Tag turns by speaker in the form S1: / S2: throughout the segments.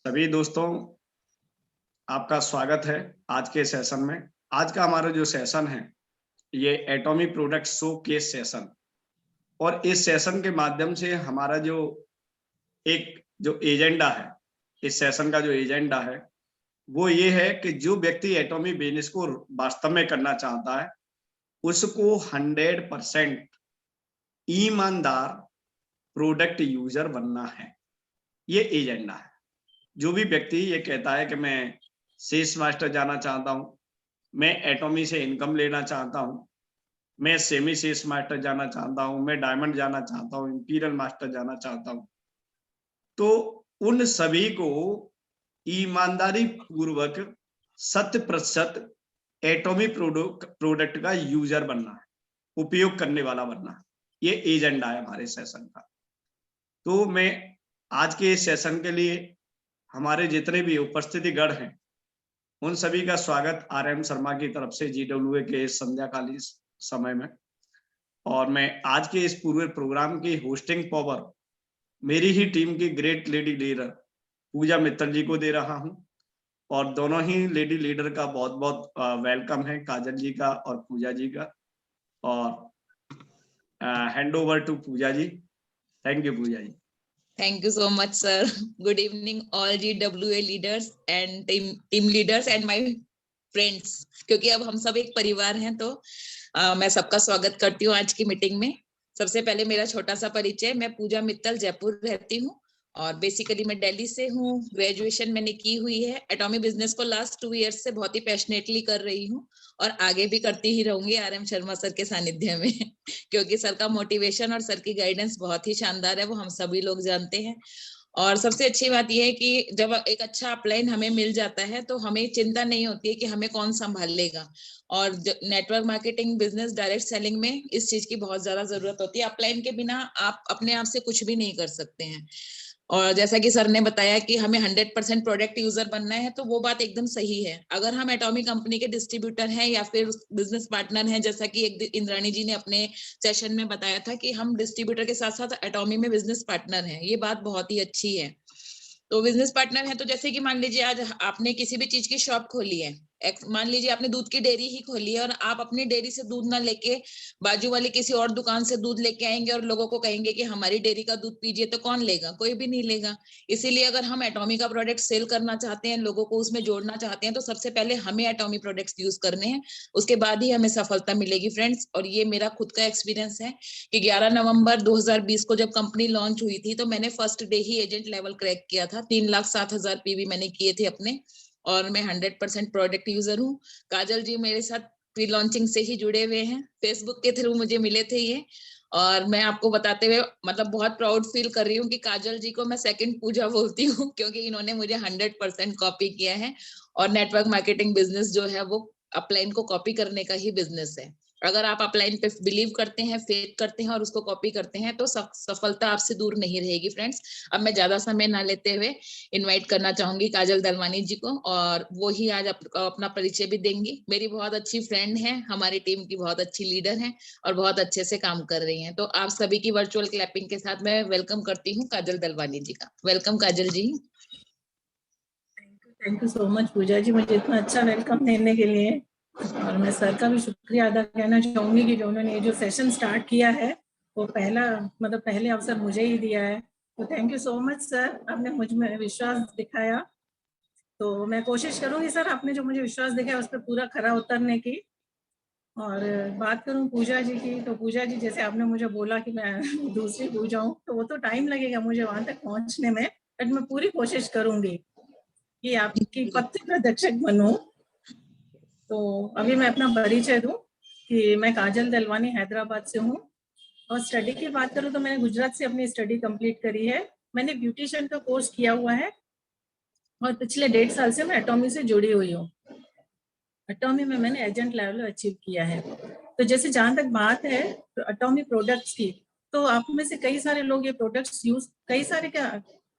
S1: सभी दोस्तों, आपका स्वागत है आज के सेशन में। आज का हमारा जो सेशन है, ये atomic product show case session. और इस सेशन के माध्यम से हमारा जो एजेंडा है, इस सेशन का जो एजेंडा है वो ये है कि जो व्यक्ति एटॉमिक बिजनेस को वास्तव में करना चाहता है, उसको 100% ईमानदार प्रोडक्ट यूजर बनना है। ये एजेंडा है। जो भी व्यक्ति ये कहता है कि मैं सेल्स मास्टर जाना चाहता हूँ, मैं एटॉमी से इनकम लेना चाहता हूँ, मैं सेमी सेल्स मास्टर जाना चाहता हूँ, मैं डायमंड जाना चाहता हूँ, इंपीरियल मास्टर जाना चाहता हूँ, तो उन सभी को ईमानदारी पूर्वक 100% एटॉमिक प्रोडक्ट का यूजर बनना है, उपयोग करने वाला बनना है। ये एजेंडा है हमारे सेशन का। तो मैं आज के इस सेशन के लिए हमारे जितने भी उपस्थितिगण हैं, उन सभी का स्वागत RM शर्मा की तरफ से GWA के इस संध्याकालीन समय में। और मैं आज के इस पूरे प्रोग्राम की होस्टिंग पावर मेरी ही टीम की ग्रेट लेडी लीडर पूजा मित्तल जी को दे रहा हूं। और दोनों ही लेडी लीडर का बहुत बहुत वेलकम है, काजल जी का और पूजा जी का। और hand over to Puja ji. Thank you Puja ji.
S2: Thank you so much, sir. Good evening, all GWA leaders and team leaders and my friends. क्योंकि अब हम सब एक परिवार हैं, तो मैं सबका स्वागत करती हूँ आज की मीटिंग में। सबसे पहले मेरा छोटा सा परिचय, मैं पूजा मित्तल जयपुर रहती हूँ और बेसिकली मैं दिल्ली से हूँ। ग्रेजुएशन मैंने की हुई है। एटॉमिक बिजनेस को लास्ट 2 इयर्स से बहुत ही पैशनेटली कर रही हूँ और आगे भी करती ही रहूंगी RM शर्मा सर के सानिध्य में क्योंकि सर का मोटिवेशन और सर की गाइडेंस बहुत ही शानदार है, वो हम सभी लोग जानते हैं। और सबसे अच्छी बात यह है कि जब एक अच्छा अपलाइन हमें मिल जाता है तो हमें चिंता नहीं होती है कि हमें कौन संभालेगा। और network marketing, business, direct selling में इस चीज की बहुत ज्यादा जरूरत होती है। अपलाइन के बिना आप अपने आप से कुछ भी नहीं कर सकते हैं। और जैसा कि सर ने बताया कि हमें 100% प्रोडक्ट यूजर बनना है, तो वो बात एकदम सही है। अगर हम एटॉमिक कंपनी के डिस्ट्रीब्यूटर हैं या फिर बिजनेस पार्टनर हैं, जैसा कि एक इंद्राणी जी ने अपने सेशन में बताया था कि हम डिस्ट्रीब्यूटर के साथ साथ एटॉमी में बिजनेस पार्टनर हैं, ये बात बहुत ही अच्छी है। तो बिजनेस पार्टनर है तो जैसे कि मान लीजिए आज आपने किसी भी चीज की शॉप खोली है, मान लीजिए आपने दूध की डेयरी ही खोली है और आप अपनी डेयरी से दूध ना लेके बाजू वाली किसी और दुकान से दूध लेके आएंगे और लोगों को कहेंगे कि हमारी डेयरी का दूध पीजिए, तो कौन लेगा? कोई भी नहीं लेगा। इसीलिए अगर हम एटॉमी का प्रोडक्ट सेल करना चाहते हैं, लोगों को उसमें जोड़ना चाहते हैं, तो सबसे पहले हमें एटॉमी प्रोडक्ट्स यूज करने हैं, उसके बाद ही हमें सफलता मिलेगी फ्रेंड्स। और ये मेरा खुद का एक्सपीरियंस है कि 11 नवंबर 2020 को जब कंपनी लॉन्च हुई थी तो मैंने फर्स्ट डे ही एजेंट लेवल क्रैक किया था। 3,07,000 PV मैंने किए थे अपने, और मैं 100% प्रोडक्ट यूजर हूँ। काजल जी मेरे साथ प्री लॉन्चिंग से ही जुड़े हुए हैं, फेसबुक के थ्रू मुझे मिले थे ये। और मैं आपको बताते हुए मतलब बहुत प्राउड फील कर रही हूँ कि काजल जी को मैं सेकंड पूजा बोलती हूँ, क्योंकि इन्होंने मुझे 100% कॉपी किया है। और नेटवर्क मार्केटिंग बिजनेस जो है वो अपलाइन को कॉपी करने का ही बिजनेस है। अगर आप अपलाइन पे बिलीव करते हैं, फेथ करते हैं और उसको कॉपी करते हैं, तो सफलता आपसे दूर नहीं रहेगी फ्रेंड्स। अब मैं ज्यादा समय ना लेते हुए इनवाइट करना चाहूंगी काजल दलवानी जी को, और वो ही आज अपना परिचय भी देंगी। मेरी बहुत अच्छी फ्रेंड है, हमारी टीम की बहुत अच्छी लीडर है और बहुत अच्छे से काम कर रही हैं। तो आप सभी की वर्चुअल क्लैपिंग के साथ मैं वेलकम करती हूँ काजल दलवानी जी का। Welcome Kajal ji.
S3: Thank you so much Pooja ji, मुझे इतना अच्छा वेलकम देने के लिए। और मैं सर का भी शुक्रिया अदा करना चाहूंगी कि जो उन्होंने ये जो सेशन स्टार्ट किया है वो पहले अवसर मुझे ही दिया है। तो thank you so much sir, आपने मुझ में विश्वास दिखाया। तो मैं कोशिश करूंगी सर, आपने जो मुझे विश्वास दिखाया उस पर पूरा खरा उतरने की। और बात करूं पूजा जी की, तो पूजा जी जैसे आपने मुझे बोला कि मैं दूसरी पूजा हूँ, तो वो तो टाइम लगेगा मुझे वहां तक पहुंचने में, बट मैं पूरी कोशिश करूंगी कि आपकी पत्र प्रदर्शक बनूं। तो अभी मैं अपना परिचय दूं कि मैं काजल दलवानी हैदराबाद से हूँ। और स्टडी की बात करूँ तो मैंने गुजरात से अपनी स्टडी कंप्लीट करी है। मैंने ब्यूटिशियन का कोर्स किया हुआ है और पिछले 1.5 साल से मैं एटॉमी से जुड़ी हुई हूँ। एटॉमी में मैंने एजेंट लेवल अचीव किया है। तो जैसे जहाँ तक बात है तो एटॉमी प्रोडक्ट्स की, तो आप में से कई सारे लोग ये प्रोडक्ट्स यूज, कई सारे क्या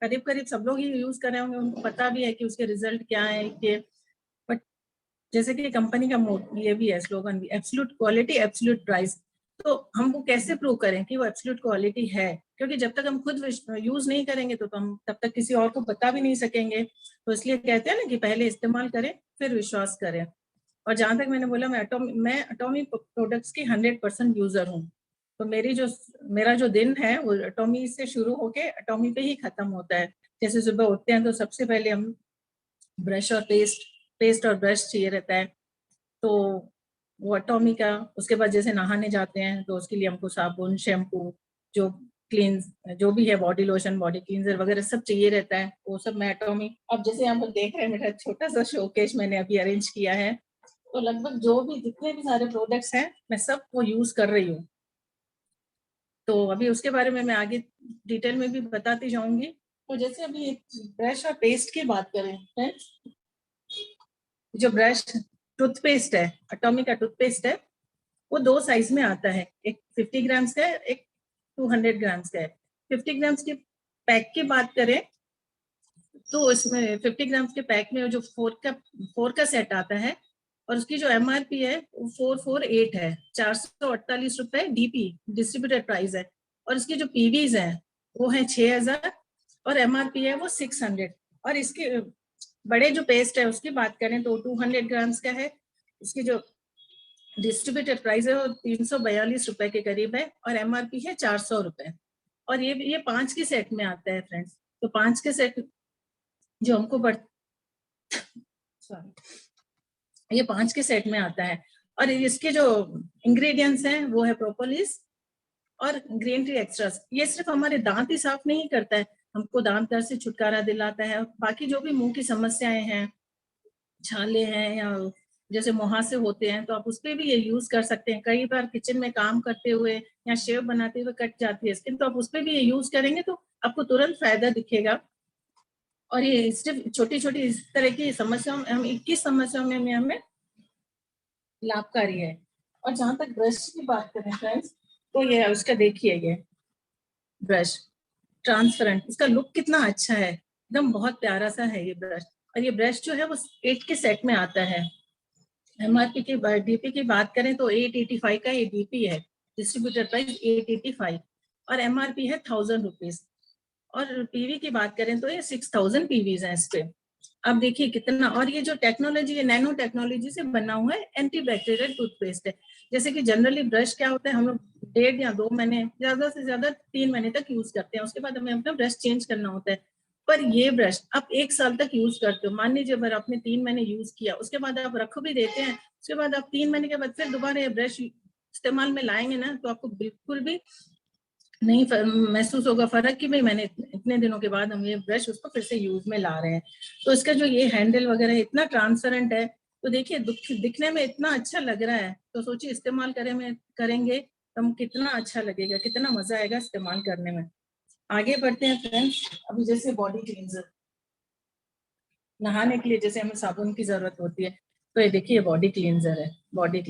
S3: करीब करीब सब लोग ही यूज कर रहे होंगे, उनको पता भी है कि उसके रिजल्ट क्या है। कि बट जैसे कि कंपनी का ये भी है स्लोगन भी, एब्सोल्यूट क्वालिटी एब्सोल्यूट प्राइस। तो हम वो कैसे प्रूव करें कि वो एब्सोल्यूट क्वालिटी है? क्योंकि जब तक हम खुद यूज नहीं करेंगे तो हम तब तक किसी और को बता भी नहीं सकेंगे। तो इसलिए कहते हैं ना कि पहले इस्तेमाल करें फिर विश्वास करें। और जहां तक मैंने बोला, मैं एटॉमी प्रोडक्ट्स की 100% यूजर हूँ। तो मेरा जो दिन है वो एटॉमी से शुरू होके एटॉमी पे ही खत्म होता है। जैसे सुबह उठते हैं तो सबसे पहले हम ब्रश और पेस्ट और ब्रश चाहिए रहता है, तो वो एटॉमी का। उसके बाद जैसे नहाने जाते हैं तो उसके लिए हमको साबुन, शैम्पू, जो जो भी है, बॉडी लोशन, बॉडी क्लींजर वगैरह सब चाहिए रहता है, वो सब मैं एटॉमी। अब जैसे हम लोग देख रहे हैं, मेरा छोटा सा शोकेस मैंने अभी अरेंज किया है, तो लगभग जो भी जितने भी सारे प्रोडक्ट्स हैं मैं सब वो यूज कर रही हूँ। तो अभी उसके बारे में मैं आगे डिटेल में भी बताती जाऊंगी। तो जैसे अभी ब्रश और पेस्ट की बात करें फ्रेंड्स, जो ब्रश टूथपेस्ट है, एटॉमी का टूथपेस्ट है, वो 2 साइज में आता है, एक 50 ग्राम्स का है, एक 200 ग्राम्स का है। 50 ग्राम्स के पैक की बात करें तो इसमें 50 ग्राम्स के पैक में जो 4 का सेट आता है, और उसकी जो MRP है वो 448 है, 448 रुपए DP डिस्ट्रीब्यूटेड प्राइस है। और इसकी जो PVs है वो है 6000 और MRP है वो 600। और इसके बड़े जो पेस्ट है उसकी बात करें तो 200 ग्राम्स का है, इसकी जो डिस्ट्रीब्यूटेड प्राइस है वो 342 रुपए के करीब है, और MRP है 400 रुपए। और ये 5 के सेट में आता है फ्रेंड्स। तो 5 के सेट जो हमको ये 5 के सेट में आता है। और इसके जो इंग्रेडिएंट्स हैं वो है प्रोपोलिस और ग्रीन टी एक्स्ट्रास। ये सिर्फ हमारे दांत ही साफ नहीं करता है, हमको दांत दर्द से छुटकारा दिलाता है, और बाकी जो भी मुंह की समस्याएं हैं, छाले हैं या जैसे मुहासे होते हैं, तो आप उस पर भी ये यूज कर सकते हैं। कई बार किचन में काम करते हुए या शेव बनाते हुए कट जाती है स्किन, तो आप उस पर भी ये यूज करेंगे तो आपको तुरंत फायदा दिखेगा। और ये सिर्फ छोटी छोटी इस तरह की समस्याओं में, हम 21 समस्याओं में हमें लाभकारी है। और जहां तक ब्रश की बात करें फ्रेंड्स, तो ये उसका देखिए, ये ब्रश ट्रांसपेरेंट, इसका लुक कितना अच्छा है, एकदम बहुत प्यारा सा है ये ब्रश। और ये ब्रश जो है वो 8 के सेट में आता है। MRP की DP की बात करें तो 885 का ये DP है, डिस्ट्रीब्यूटर प्राइस 885, और MRP है 1000 रुपीज। और PV की बात करें तो ये 6000 PVs हैं इस पे। अब देखिए कितना, और ये जो टेक्नोलॉजी है नैनो टेक्नोलॉजी से बना हुआ है, एंटी बैक्टीरियल टूथपेस्ट है। जैसे कि जनरली ब्रश क्या होता है, हम लोग 1.5 या 2 महीने, ज्यादा से ज्यादा 3 महीने तक यूज करते हैं, उसके बाद हमें अपना ब्रश चेंज करना होता है। पर ये ब्रश आप 1 साल तक यूज करते हो। मान लीजिए अगर आपने 3 महीने यूज किया, उसके बाद आप रख भी देते हैं, उसके बाद आप 3 महीने के बाद फिर दोबारा ये ब्रश इस्तेमाल में लाएंगे ना, तो आपको बिल्कुल भी नहीं महसूस होगा फर्क कि भाई मैंने इतने दिनों के बाद हम ये ब्रश उसको फिर से यूज में ला रहे हैं। तो इसका जो ये हैंडल वगैरह इतना ट्रांसपेरेंट है, तो देखिए दिखने में इतना अच्छा लग रहा है, तो सोचिए इस्तेमाल करेंगे तो हम कितना अच्छा लगेगा, कितना मजा आएगा इस्तेमाल करने में। आगे बढ़ते हैं फ्रेंड्स। अभी जैसे बॉडी क्लींजर, नहाने के लिए जैसे हमें साबुन की जरूरत होती है, तो ये देखिए बॉडी क्लींजर है। बॉडी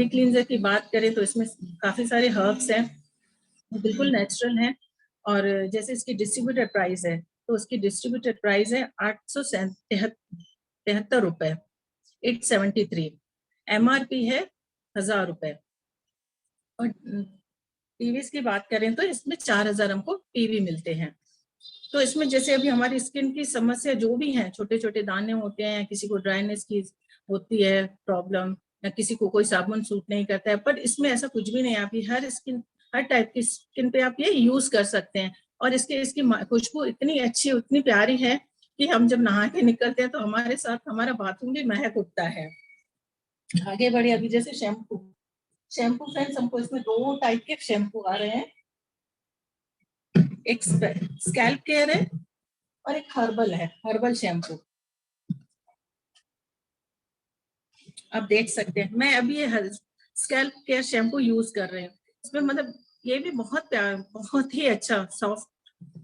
S3: क्लींजर की बात करें तो इसमें काफी सारे हर्ब्स हैं, बिल्कुल नेचुरल है। और जैसे इसकी डिस्ट्रीब्यूटेड प्राइस है, तो उसकी डिस्ट्रीब्यूटेड प्राइस है 873 रुपए, 873। MRP है 1000 रुपए। और PVs की बात करें तो इसमें 4000 हमको PV मिलते हैं। तो इसमें जैसे अभी हमारी स्किन की समस्या जो भी है, छोटे छोटे दाने होते हैं, किसी को ड्राइनेस की होती है प्रॉब्लम, या किसी को कोई साबुन सूट नहीं करता है, पर इसमें ऐसा कुछ भी नहीं है। आप हर टाइप की स्किन पे आप ये यूज कर सकते हैं। और इसकी खुशबू इतनी अच्छी, इतनी प्यारी है कि हम जब नहा के निकलते हैं तो हमारे साथ हमारा बाथरूम भी महक उठता है। आगे बढ़े, अभी जैसे शैम्पू फ्रेंड्स, हमको इसमें 2 टाइप के शैम्पू आ रहे हैं, एक स्कैल्प केयर है और एक हर्बल शैम्पू। आप देख सकते हैं मैं अभी ये स्कैल्प केयर शैम्पू यूज कर रही हूँ। इसमें मतलब ये भी बहुत ही अच्छा सॉफ्ट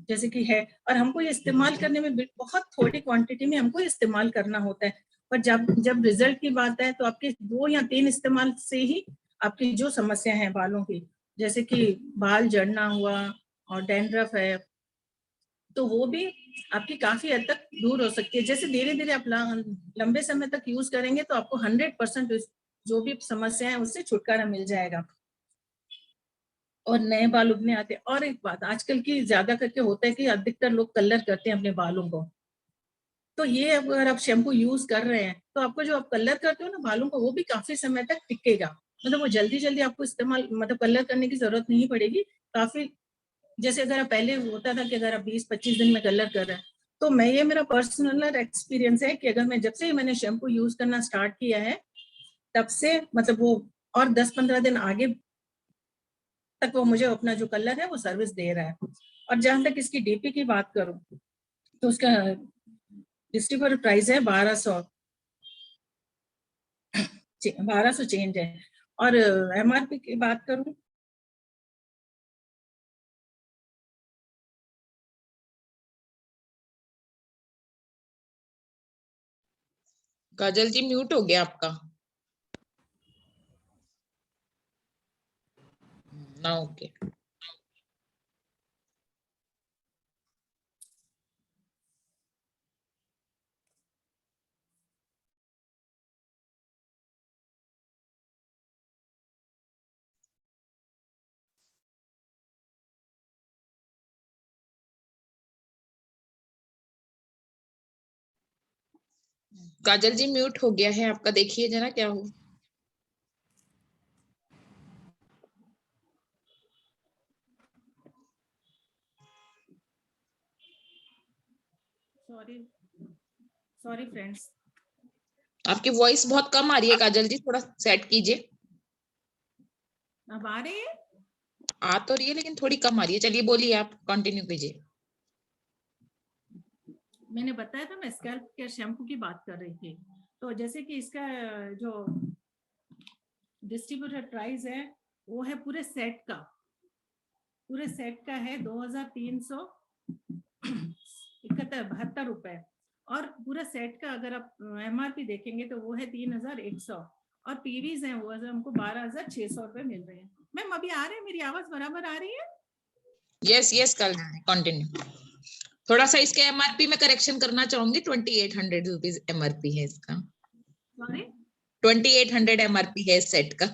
S3: जैसे कि है, और हमको ये इस्तेमाल करने में बहुत थोड़ी क्वांटिटी में हमको इस्तेमाल करना होता है। पर जब रिजल्ट की बात है तो आपके 2 या 3 इस्तेमाल से ही आपकी जो समस्या है बालों की, जैसे कि बाल झड़ना हुआ और डैंड्रफ है, तो वो भी आपकी काफी हद तक दूर हो सकती है। जैसे धीरे धीरे आप लंबे समय तक यूज करेंगे तो आपको 100% जो भी समस्या है उससे छुटकारा मिल जाएगा। और नए बाल उगने आते हैं। और एक बात आजकल की ज्यादा करके होता है कि अधिकतर लोग कलर करते हैं अपने बालों को, तो ये अगर आप शैम्पू यूज कर रहे हैं तो आपको जो आप कलर करते हो ना बालों को, वो भी काफी समय तक टिकेगा। मतलब वो जल्दी जल्दी आपको इस्तेमाल मतलब कलर करने की जरूरत नहीं पड़ेगी। काफी जैसे अगर आप पहले होता था कि अगर आप 20-25 दिन में कलर कर रहे हैं, तो मैं ये मेरा पर्सनल एक्सपीरियंस है कि अगर मैं जब से ही मैंने शैम्पू यूज करना स्टार्ट किया है तब से मतलब वो और 10-15 दिन आगे तक वो मुझे अपना जो कलर है वो सर्विस दे रहा है। और जहां तक इसकी डीपी की बात करूं तो उसका डिस्ट्रीब्यूटर प्राइस है 1200 चेंज है। और एमआरपी की बात करूं
S2: काजल जी म्यूट हो गया आपका ना। ओके काजल जी म्यूट हो गया है आपका, देखिए जरा क्या हो।
S3: सॉरी फ्रेंड्स,
S2: आपकी वॉइस बहुत कम आ रही है काजल जी, थोड़ा सेट कीजिए।
S3: अब आ रही है?
S2: आ तो रही है लेकिन थोड़ी कम आ रही है। चलिए बोलिए, आप कंटिन्यू कीजिए।
S3: मैंने बताया था मैं स्कैल्प केयर शैम्पू की बात कर रही थी। तो जैसे कि इसका जो डिस्ट्रीब्यूटर प्राइस है वो है पूरे सेट का है 2372 रुपए। और पूरा सेट का अगर आप एमआरपी देखेंगे तो वो है 3100। और पीवीज हैं वो हमको 12600 रुपए मिल रहे हैं। मैम अभी आ रहे हैं, मेरी आवाज बराबर आ रही है?
S2: यस यस कल कंटिन्यू। थोड़ा सा इसके एमआरपी में करेक्शन करना चाहूंगी। 2800 रुपीज एमआरपी है इसका।
S3: सॉरी
S2: 2800 एमआरपी है इस सेट का।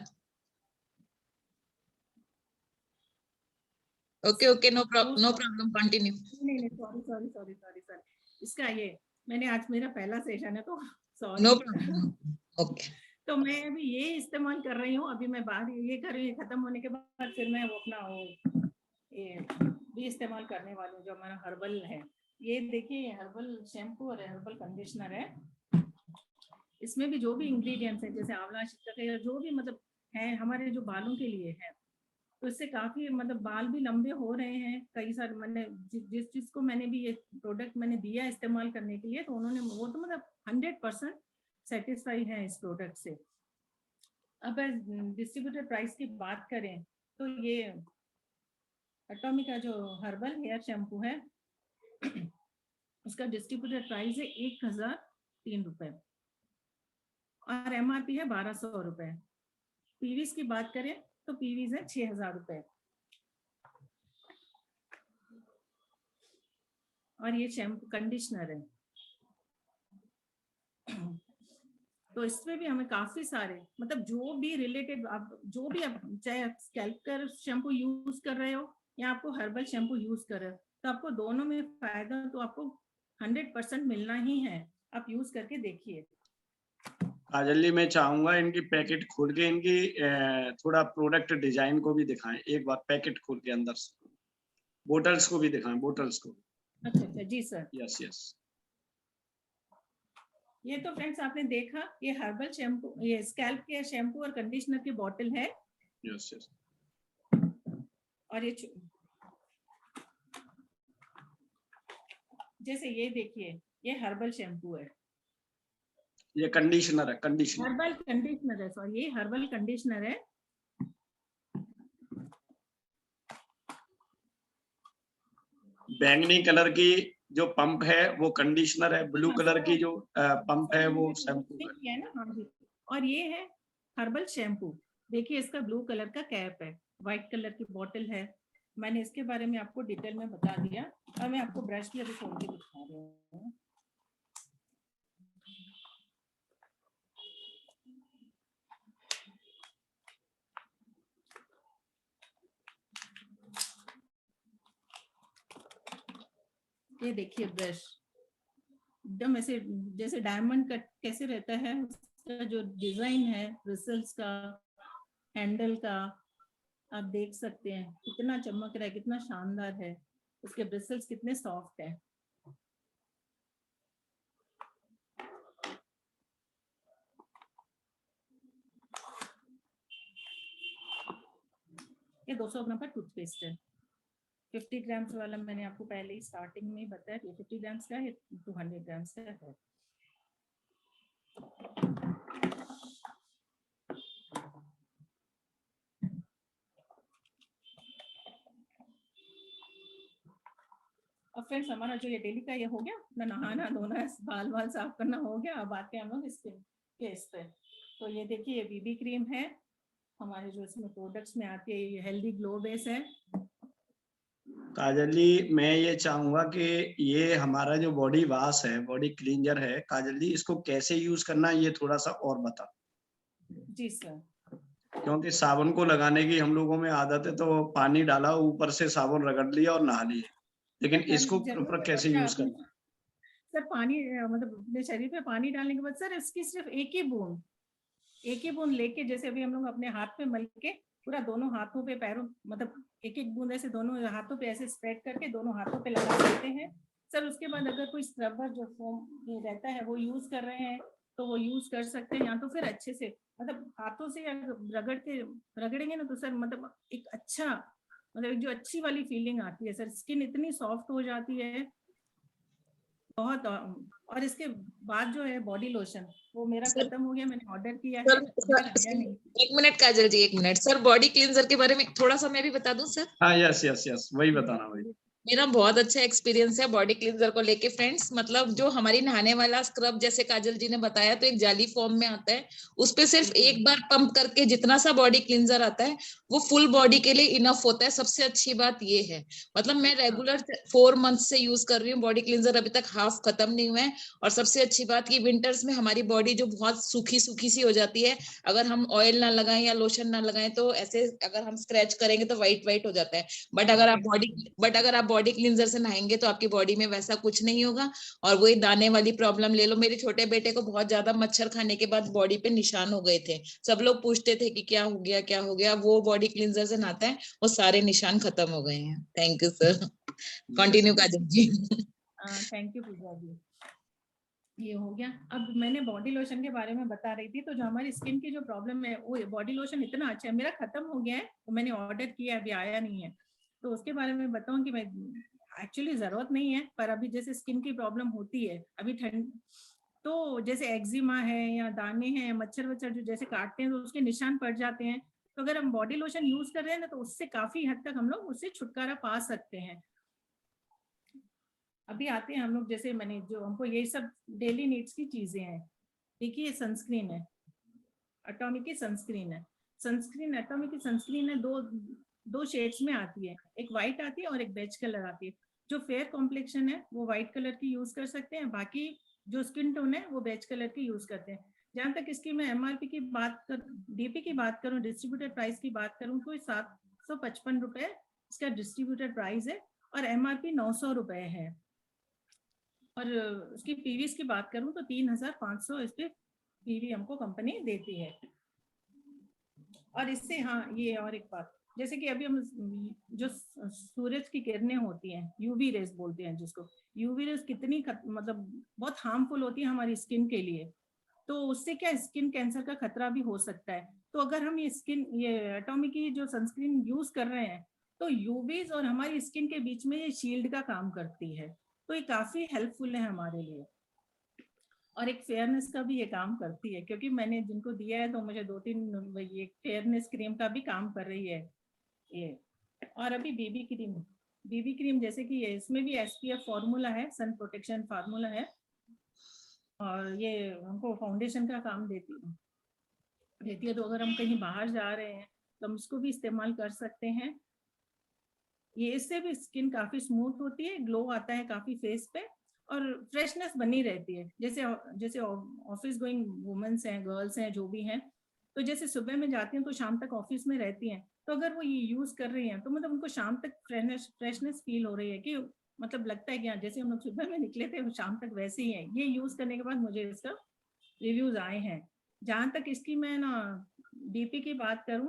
S2: Okay okay, no problem, continue.
S3: नहीं sorry sorry sorry sorry sorry इसका ये मैंने आज मेरा पहला सेशन है तो
S2: नो
S3: सॉरी।
S2: Problem, okay.
S3: तो मैं अभी ये इस्तेमाल कर रही हूँ। अभी मैं बाहर ये कर रही हूँ, खत्म होने के बाद फिर मैं वो अपना वो ये भी इस्तेमाल करने वाली हूँ जो हमारा हर्बल है। ये देखिए हर्बल शैम्पू और हर्बल कंडीशनर है। इसमें भी जो भी इंग्रेडिएंट्स है जैसे आंवला शिकक है, जो भी मतलब है हमारे जो बालों के लिए है, तो इससे काफी मतलब बाल भी लंबे हो रहे हैं। कई सारे मैंने जिस जिसको मैंने भी ये प्रोडक्ट मैंने दिया इस्तेमाल करने के लिए, तो उन्होंने वो तो मतलब 100% सेटिस्फाई है इस प्रोडक्ट से। अब डिस्ट्रीब्यूटर प्राइस की बात करें तो ये एटॉमी का जो हर्बल हेयर शैम्पू है उसका डिस्ट्रीब्यूटर प्राइस है 1003 रुपए और एमआरपी है 1200 रुपए। पीवीज की बात करें तो पीवीज है 6000 रुपए। और ये शैम्पू कंडीशनर है। तो इसमें भी हमें काफी सारे मतलब जो भी रिलेटेड आप जो भी आप चाहे स्कैल्प केयर शैम्पू यूज कर रहे हो या आपको हर्बल शैम्पू यूज कर रहे हो, तो आपको दोनों में फायदा तो आपको 100% मिलना ही है। आप यूज करके देखिए।
S1: काजल जी मैं चाहूंगा इनकी पैकेट खोल के इनकी थोड़ा प्रोडक्ट डिजाइन को भी दिखाएं एक बार, पैकेट खोल के अंदर से बोटल्स को भी दिखाएं, बोटल्स को।
S3: अच्छा जी सर।
S1: Yes yes.
S3: ये तो फ्रेंड्स आपने देखा ये हर्बल शैम्पू, ये स्कैल्प केयर शैम्पू और कंडीशनर की बॉटल है।
S1: Yes yes.
S3: और ये जैसे ये देखिए ये हर्बल शैम्पू है,
S1: ये कंडीशनर है, कंडीशनर
S3: हर्बल कंडीशनर है, सॉरी ये हर्बल कंडीशनर है।
S1: बैंगनी कलर की जो पंप है वो कंडीशनर है, ब्लू कलर की जो पंप है वो शैम्पू है
S3: ना। हाँ जी। और ये है हर्बल शैम्पू। देखिए इसका ब्लू कलर का कैप है, व्हाइट कलर की बोतल है। मैंने इसके बारे में आपको डिटेल में बता दिया और मैं आपको ब्रश भी अभी खोल के दिखा रही हूँ। ये देखिए ब्रश एकदम ऐसे जैसे डायमंड कट कैसे रहता है, उसका जो डिजाइन है ब्रिसल्स का, हैंडल का, आप देख सकते हैं कितना चमक रहा है, कितना शानदार है, उसके ब्रिसल्स कितने सॉफ्ट है। ये 200 ग्राम का टूथपेस्ट है। 50 ग्राम्स वाला मैंने आपको पहले ही स्टार्टिंग में बताया, ये 50 ग्राम्स का है, 200 ग्राम्स का है। और फ्रेंड्स हमारा जो ये डेली का ये हो गया ना, नहाना धोना बाल बाल साफ करना हो गया। अब आते हैं हम लोग स्किन केस पे। तो ये देखिए ये बीबी क्रीम है हमारे जो इसमें प्रोडक्ट्स में आती है, ये हेल्दी ग्लो बेस है।
S1: काजल जी, मैं ये चाहूंगा कि ये हमारा जो बॉडी वॉश है, बॉडी क्लींजर है, काजल जी इसको कैसे यूज करना है ये थोड़ा सा और बता।
S3: जी सर।
S1: क्योंकि साबुन को लगाने की हम लोगों में आदत है, तो पानी डाला ऊपर से साबुन रगड़ लिया और नहा लिए, लेकिन इसको
S3: जरूर
S1: प्रॉपर कैसे
S3: अच्छा
S1: यूज
S3: आपने
S1: करना है?
S3: सर पानी मतलब अपने शरीर पे पानी डालने के बाद सर इसकी सिर्फ एक ही बूंद लेके, जैसे अभी हम लोग अपने हाथ पे मल के पूरा दोनों हाथों पे पैरों मतलब एक एक बूंद ऐसे दोनों हाथों पे ऐसे स्प्रेड करके दोनों हाथों पे लगा देते हैं सर। उसके बाद अगर कोई स्क्रबर जो फोम ये रहता है वो यूज कर रहे हैं तो वो यूज कर सकते हैं, या तो फिर अच्छे से मतलब हाथों से रगड़ेंगे ना तो सर मतलब एक अच्छा मतलब एक जो अच्छी वाली फीलिंग आती है सर, स्किन इतनी सॉफ्ट हो जाती है बहुत। और इसके बाद जो है बॉडी लोशन वो मेरा
S2: सर,
S3: खत्म हो गया, मैंने ऑर्डर किया है,
S2: सर,
S3: अभी तक आया नहीं।
S2: एक मिनट काजल जी, एक मिनट सर, बॉडी क्लींजर के बारे में थोड़ा सा मैं भी बता दूं सर।
S1: हाँ, यस यस यस, वही बताना भाई।
S2: मेरा बहुत अच्छा एक्सपीरियंस है बॉडी क्लींजर को लेके फ्रेंड्स। मतलब जो हमारी नहाने वाला स्क्रब जैसे काजल जी ने बताया तो एक जाली फॉर्म में आता है, उस पे सिर्फ एक बार पंप करके जितना सा बॉडी क्लींजर आता है वो फुल बॉडी के लिए इनफ होता है। सबसे अच्छी बात ये है, मतलब मैं रेगुलर 4 मंथ से यूज कर रही हूँ बॉडी क्लींजर, अभी तक हाफ खत्म नहीं हुआ है। और सबसे अच्छी बात की विंटर्स में हमारी बॉडी जो बहुत सूखी सूखी सी हो जाती है, अगर हम ऑयल ना लगाएं या लोशन ना लगाएं तो ऐसे अगर हम स्क्रैच करेंगे तो व्हाइट व्हाइट हो जाता है। बट अगर आप बॉडी क्लींजर से नहाएंगे तो आपकी बॉडी में वैसा कुछ नहीं होगा। और वही दाने वाली प्रॉब्लम ले लो, मेरे छोटे बेटे को बहुत ज्यादा मच्छर खाने के बाद बॉडी पे निशान हो गए थे, सब लोग पूछते थे कि क्या हो गया क्या हो गया। वो बॉडी क्लींजर से नहाता है, वो सारे निशान खत्म हो गए हैं। Thank you sir, continue Kajal ji.
S3: Thank you पूजा जी। ये हो गया। अब मैंने बॉडी लोशन के बारे में बता रही थी, तो जो हमारी स्किन की जो प्रॉब्लम है वो बॉडी लोशन इतना अच्छा है, मेरा खत्म हो गया है तो मैंने ऑर्डर किया, अभी आया नहीं है। तो उसके बारे में बताऊं कि मैं एक्चुअली जरूरत नहीं है, पर अभी जैसे स्किन की प्रॉब्लम होती है अभी ठंड, तो जैसे एक्जिमा है या दाने हैं, मच्छर वच्छर जो जैसे काटते हैं तो उसके निशान पड़ जाते हैं, तो अगर हम बॉडी लोशन यूज कर रहे हैं ना तो उससे काफी हद तक हम लोग उससे छुटकारा पा सकते हैं। अभी आते हैं हम लोग, जैसे मैंने जो हमको ये सब डेली नीड्स की चीजें हैं। देखिए सनस्क्रीन है, एटॉमिक की सनस्क्रीन है। सनस्क्रीन एटॉमिक की सनस्क्रीन है, दो शेड्स में आती है, एक व्हाइट आती है और एक बेज कलर आती है। जो फेयर कॉम्प्लेक्शन है वो व्हाइट कलर की यूज कर सकते हैं, बाकी जो स्किन टोन है वो बेज कलर की यूज करते हैं। जहां तक इसकी मैं एमआरपी की बात कर, डीपी की बात करूं, डिस्ट्रीब्यूटेड प्राइस की बात करूं तो 755 रुपए इसका डिस्ट्रीब्यूटेड प्राइस है और एमआरपी 900 रुपए है। और उसकी पीवीस की बात करूं तो 3500 इस पे पीवी हमको कंपनी देती है। और इससे हाँ ये और एक बात, जैसे कि अभी हम जो सूरज की किरणें होती हैं, यूवी रेस बोलते हैं जिसको, यूवी रेस कितनी मतलब बहुत हार्मफुल होती है हमारी स्किन के लिए, तो उससे क्या स्किन कैंसर का खतरा भी हो सकता है। तो अगर हम ये एटॉमिक की जो सनस्क्रीन यूज कर रहे हैं तो यूवीज और हमारी स्किन के बीच में ये शील्ड का काम करती है, तो ये काफी हेल्पफुल है हमारे लिए। और एक फेयरनेस का भी ये काम करती है, क्योंकि मैंने जिनको दिया है तो मुझे 2-3 ये फेयरनेस क्रीम का भी काम कर रही है ये। और अभी बीबी क्रीम जैसे कि ये इसमें भी SPF फार्मूला है, सन प्रोटेक्शन फार्मूला है, और ये हमको फाउंडेशन का काम देती है। तो अगर हम कहीं बाहर जा रहे हैं तो हम इसको भी इस्तेमाल कर सकते हैं। ये इससे भी स्किन काफी स्मूथ होती है, ग्लो आता है काफी फेस पे, और फ्रेशनेस बनी रहती है। जैसे ऑफिस गोइंग वुमेन्स हैं, गर्ल्स हैं, जो भी हैं, तो जैसे सुबह में जाती हैं तो शाम तक ऑफिस में रहती हैं, तो अगर वो ये यूज कर रही हैं तो मतलब उनको शाम तक फ्रेशनेस फील हो रही है कि मतलब लगता है कि हाँ, जैसे हम लोग सुबह में निकले थे शाम तक वैसे ही है। ये यूज करने के बाद मुझे इसका रिव्यूज आए हैं। जहां तक इसकी मैं ना डीपी की बात करूं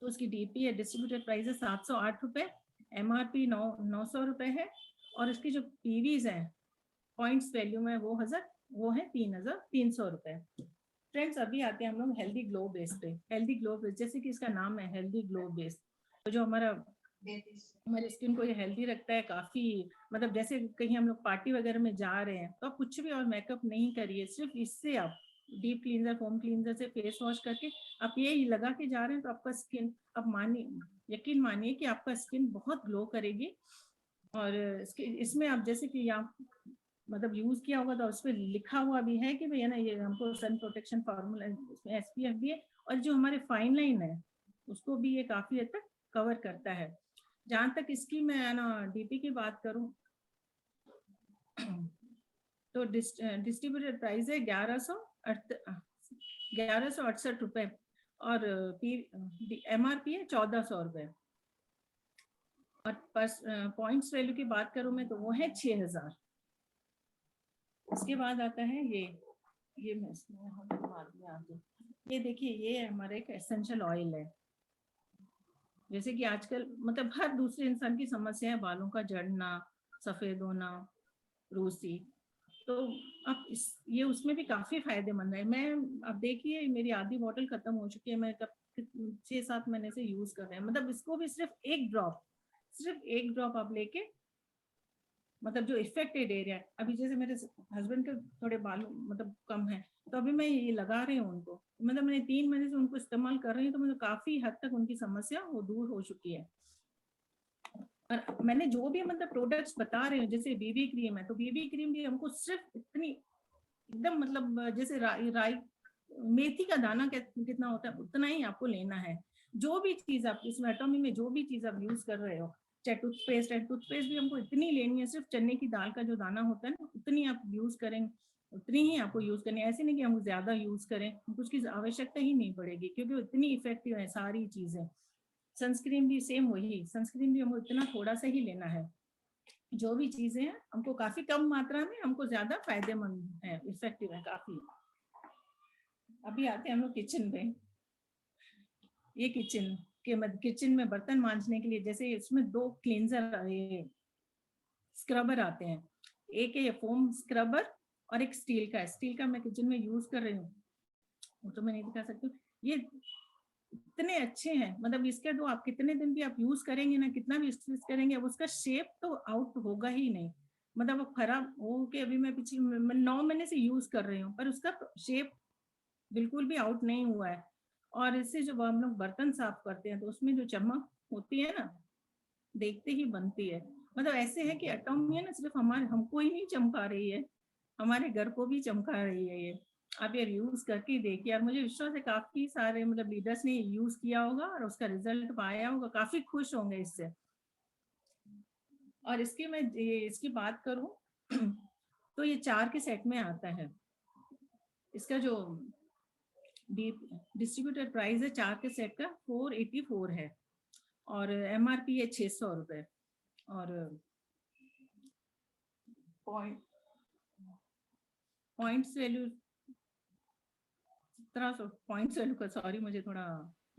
S3: तो उसकी डीपी है, डिस्ट्रीब्यूटेड प्राइस है 708 रुपए, एमआरपी 900 रुपए है, और इसकी जो पीवीज है पॉइंट्स वैल्यू में वो है 3300 रुपए। फ्रेंड्स, अभी आते हैं हम लोग हेल्दी ग्लो बेस पे। हेल्दी ग्लो बेस, जैसे कि इसका नाम है हेल्दी ग्लो बेस, तो जो हमारे स्किन को ये हेल्दी रखता है काफी। मतलब जैसे कहीं हम लोग पार्टी वगैरह में जा रहे हैं तो आप कुछ भी और मेकअप नहीं करिए, सिर्फ इससे आप डीप क्लींजर, फोम क्लींजर से फेस वॉश करके आप ये लगा के जा रहे हैं तो आपका स्किन, आप यकीन मानिए कि आपका स्किन बहुत ग्लो करेगी। और इसमें आप जैसे कि यहाँ मतलब यूज किया होगा तो उस पर लिखा हुआ भी है कि भैया ना ये हमको सन प्रोटेक्शन फार्मूला, इसमें एसपीएफ भी है, और जो हमारे फाइन लाइन है उसको भी ये काफी हद तक कवर करता है। जहां तक इसकी मैं ना डीपी की बात करूं तो डिस्ट्रीब्यूटेड प्राइस है 1168 रुपए, और एमआरपी है 1400 रुपए, और पॉइंट्स वैल्यू की बात करूं मैं तो वो है 6000। इसके बाद आता है ये मैं ये देखिए, ये हमारा एक एसेंशियल ऑयल है। जैसे कि आजकल मतलब हर दूसरे इंसान की समस्या है बालों का झड़ना, सफेद होना, रूसी, तो अब ये उसमें भी काफी फायदेमंद है। मैं अब देखिए मेरी आधी बोतल खत्म हो चुकी है, मैं कब 6-7 महीने से यूज कर रहे हैं। मतलब इसको भी सिर्फ एक ड्रॉप आप लेके, मतलब जो इफेक्टेड एरिया है, अभी जैसे मेरे हस्बैंड के थोड़े बाल मतलब कम है तो अभी मैं ये लगा रही हूँ उनको, मतलब मैंने 3 महीने से उनको इस्तेमाल कर रही हूँ, तो मुझे काफी हद तक उनकी समस्या वो दूर हो चुकी है। और मैंने जो भी मतलब प्रोडक्ट्स बता रहे हूँ, जैसे बीबी क्रीम है तो बीबी क्रीम भी हमको सिर्फ इतनी एकदम मतलब जैसे राई मेथी का दाना कितना होता है उतना ही आपको लेना है। जो भी चीज आप इसमें एटॉमी में जो भी चीज आप यूज कर रहे हो, चाहे टूथपेस्ट है, टूथपेस्ट भी हमको इतनी लेनी है, सिर्फ चने की दाल का जो दाना होता है ना उतनी आप यूज करेंगे, उतनी ही आपको यूज करनी है। ऐसे नहीं कि हम ज्यादा यूज करें, कुछ की आवश्यकता ही नहीं पड़ेगी क्योंकि इतनी इफेक्टिव है सारी चीजें। सनस्क्रीन भी सेम वही, सनस्क्रीन भी हमको इतना थोड़ा सा ही लेना है। जो भी चीजें हैं हमको काफी कम मात्रा में, हमको ज्यादा फायदेमंद है, इफेक्टिव है काफी। अभी आते हैं हम लोग किचन पे। ये किचन में बर्तन मांजने के लिए, जैसे इसमें 2 क्लींजर स्क्रबर आते हैं, एक है ये फोम स्क्रबर और एक स्टील का मैं किचन में यूज कर रही हूँ, तो मैं नहीं दिखा सकती। ये इतने अच्छे हैं, मतलब इसके तो आप कितने दिन भी आप यूज करेंगे ना, कितना भी यूज करेंगे, अब उसका शेप तो आउट होगा ही नहीं। मतलब वो खराब हो के, अभी मैं पिछले 9 महीने से यूज कर रही हूँ पर उसका शेप बिल्कुल भी आउट नहीं हुआ है। और इससे जो हम लोग बर्तन साफ करते हैं तो उसमें जो चमक होती है ना, देखते ही बनती है। मतलब ऐसे है कि एटॉमी है ना सिर्फ हमको ही नहीं चमका रही है, हमारे घर को भी चमका रही है ये। आप ये यूज करके देखिए, और मुझे विश्वास है काफी सारे मतलब लीडर्स ने यूज किया होगा और उसका रिजल्ट पाया होगा, काफी खुश होंगे इससे। और इसकी बात करूं तो ये 4 के सेट में आता है। इसका जो डिस्ट्रीब्यूटेड प्राइस है 4 के सेट का 484 है, और एमआरपी है 600 रुपए, और पॉइंट्स वैल्यू 1700 पॉइंट्स वैल्यू का, सॉरी मुझे थोड़ा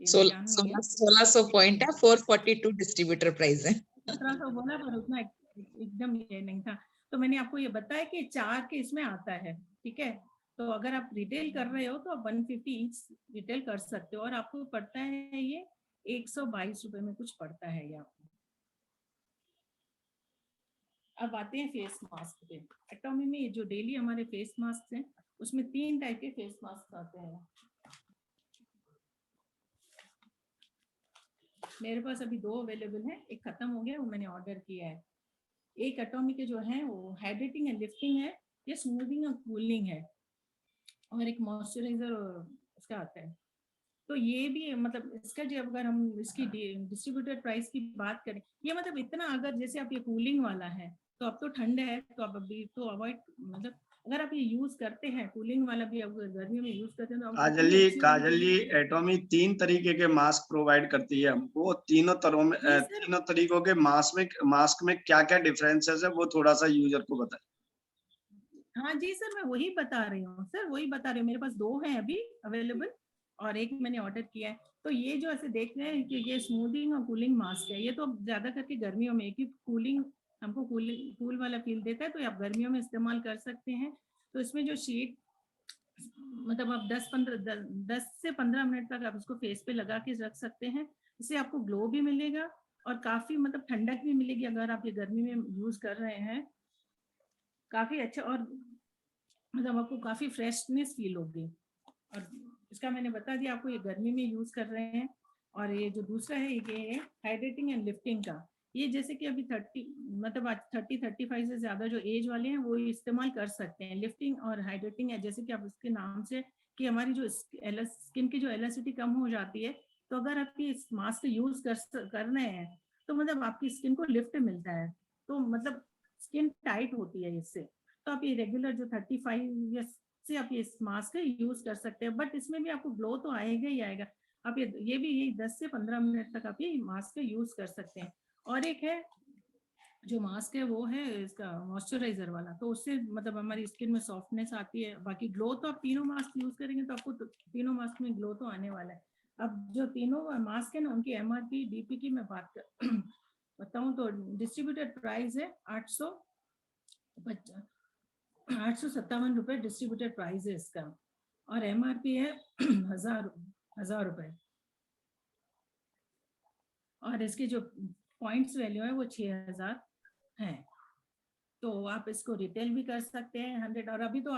S2: 1600 पॉइंट है, 442 डिस्ट्रीब्यूटर प्राइस है।
S3: 1700 बोला पर उतना एकदम ये नहीं था। तो मैंने आपको ये बताया कि 4 के इसमें आता है, ठीक है। तो अगर आप रिटेल कर रहे हो तो आप 150 ईच रिटेल कर सकते हो, और आपको पड़ता है ये 122 रुपए में कुछ पड़ता है ये आपको। अब आते हैं फेस मास्क पे। एटॉमी में जो डेली हमारे फेस मास्क हैं उसमें 3 टाइप के फेस मास्क आते हैं। मेरे पास अभी 2 अवेलेबल है, एक खत्म हो गया, वो मैंने ऑर्डर किया है। एक एटॉमी के जो है वो हाइड्रेटिंग एंड लिफ्टिंग है, ये स्मूथिंग और कूलिंग है, और एक मॉइस्चराइजर उसका आता है। तो ये भी मतलब इसका जो, अगर हम इसकी डिस्ट्रीब्यूटेड प्राइस की बात करें, ये मतलब इतना, अगर जैसे आप ये कूलिंग वाला है तो अब तो ठंड है तो आप अभी तो अवॉइड मतलब अगर आप ये यूज करते हैं कूलिंग वाला भी, अगर गर्मी में यूज करते हैं तो
S1: काजल जी एटॉमी 3 तरीके के मास्क प्रोवाइड करती है हमको। तीनों तरीकों के मास्क में क्या क्या डिफरेंसेस है वो थोड़ा सा यूजर को बताएं।
S3: हाँ जी सर, मैं वही बता रही हूँ सर, वही बता रही हूँ। मेरे पास 2 हैं अभी अवेलेबल और एक मैंने ऑर्डर किया है। तो ये जो ऐसे देख रहे हैं कि ये स्मूथिंग और कूलिंग मास्क है, ये तो ज्यादा करके गर्मियों में, क्योंकि कूलिंग हमको कूल वाला फील देता है, तो आप गर्मियों में इस्तेमाल कर सकते हैं। तो इसमें जो शीट, मतलब आप 10 से 15 मिनट तक आप इसको फेस पे लगा के रख सकते हैं। इससे आपको ग्लो भी मिलेगा और काफी मतलब ठंडक भी मिलेगी अगर आप ये गर्मी में यूज कर रहे हैं। काफी अच्छा, और मतलब आपको काफी फ्रेशनेस फील होगी। और इसका मैंने बता दिया आपको, ये गर्मी में यूज कर रहे हैं। और ये जो दूसरा है ये है हाइड्रेटिंग एंड लिफ्टिंग का। ये जैसे कि अभी 30 मतलब आज 30-35 से ज्यादा जो एज वाले हैं वो इस्तेमाल कर सकते हैं। लिफ्टिंग और हाइड्रेटिंग है, जैसे कि आप इसके नाम से कि हमारी जो स्किन की जो एलास्टिसिटी कम हो जाती है, तो अगर आप ये मास्क यूज कर रहे हैं तो मतलब आपकी स्किन को लिफ्ट मिलता है, तो मतलब स्किन टाइट होती है इससे। तो आप ये रेगुलर जो 35 से आप ये मास्क यूज कर सकते हैं, बट इसमें भी आपको ग्लो तो आएगा ही आएगा। आप ये भी यही 10 से 15 मिनट तक आप ये मास्क यूज कर सकते हैं। और एक है जो मास्क है वो है इसका मॉइस्चराइजर वाला, तो उससे मतलब हमारी स्किन में सॉफ्टनेस आती है। बाकी ग्लो तो आप तीनों मास्क यूज करेंगे तो आपको तीनों मास्क में ग्लो तो आने वाला है। अब जो तीनों मास्क है ना, उनकी MRP DP की मैं बात कर बताऊं तो डिस्ट्रीब्यूटेड प्राइस है 857 रुपए डिस्ट्रीब्यूटेड प्राइस है इसका, और MRP है 1000 रुपए। और इसके जो पॉइंट्स वैल्यू है वो 6000 है। तो आप इसको रिटेल भी कर सकते हैं 100। और अभी तो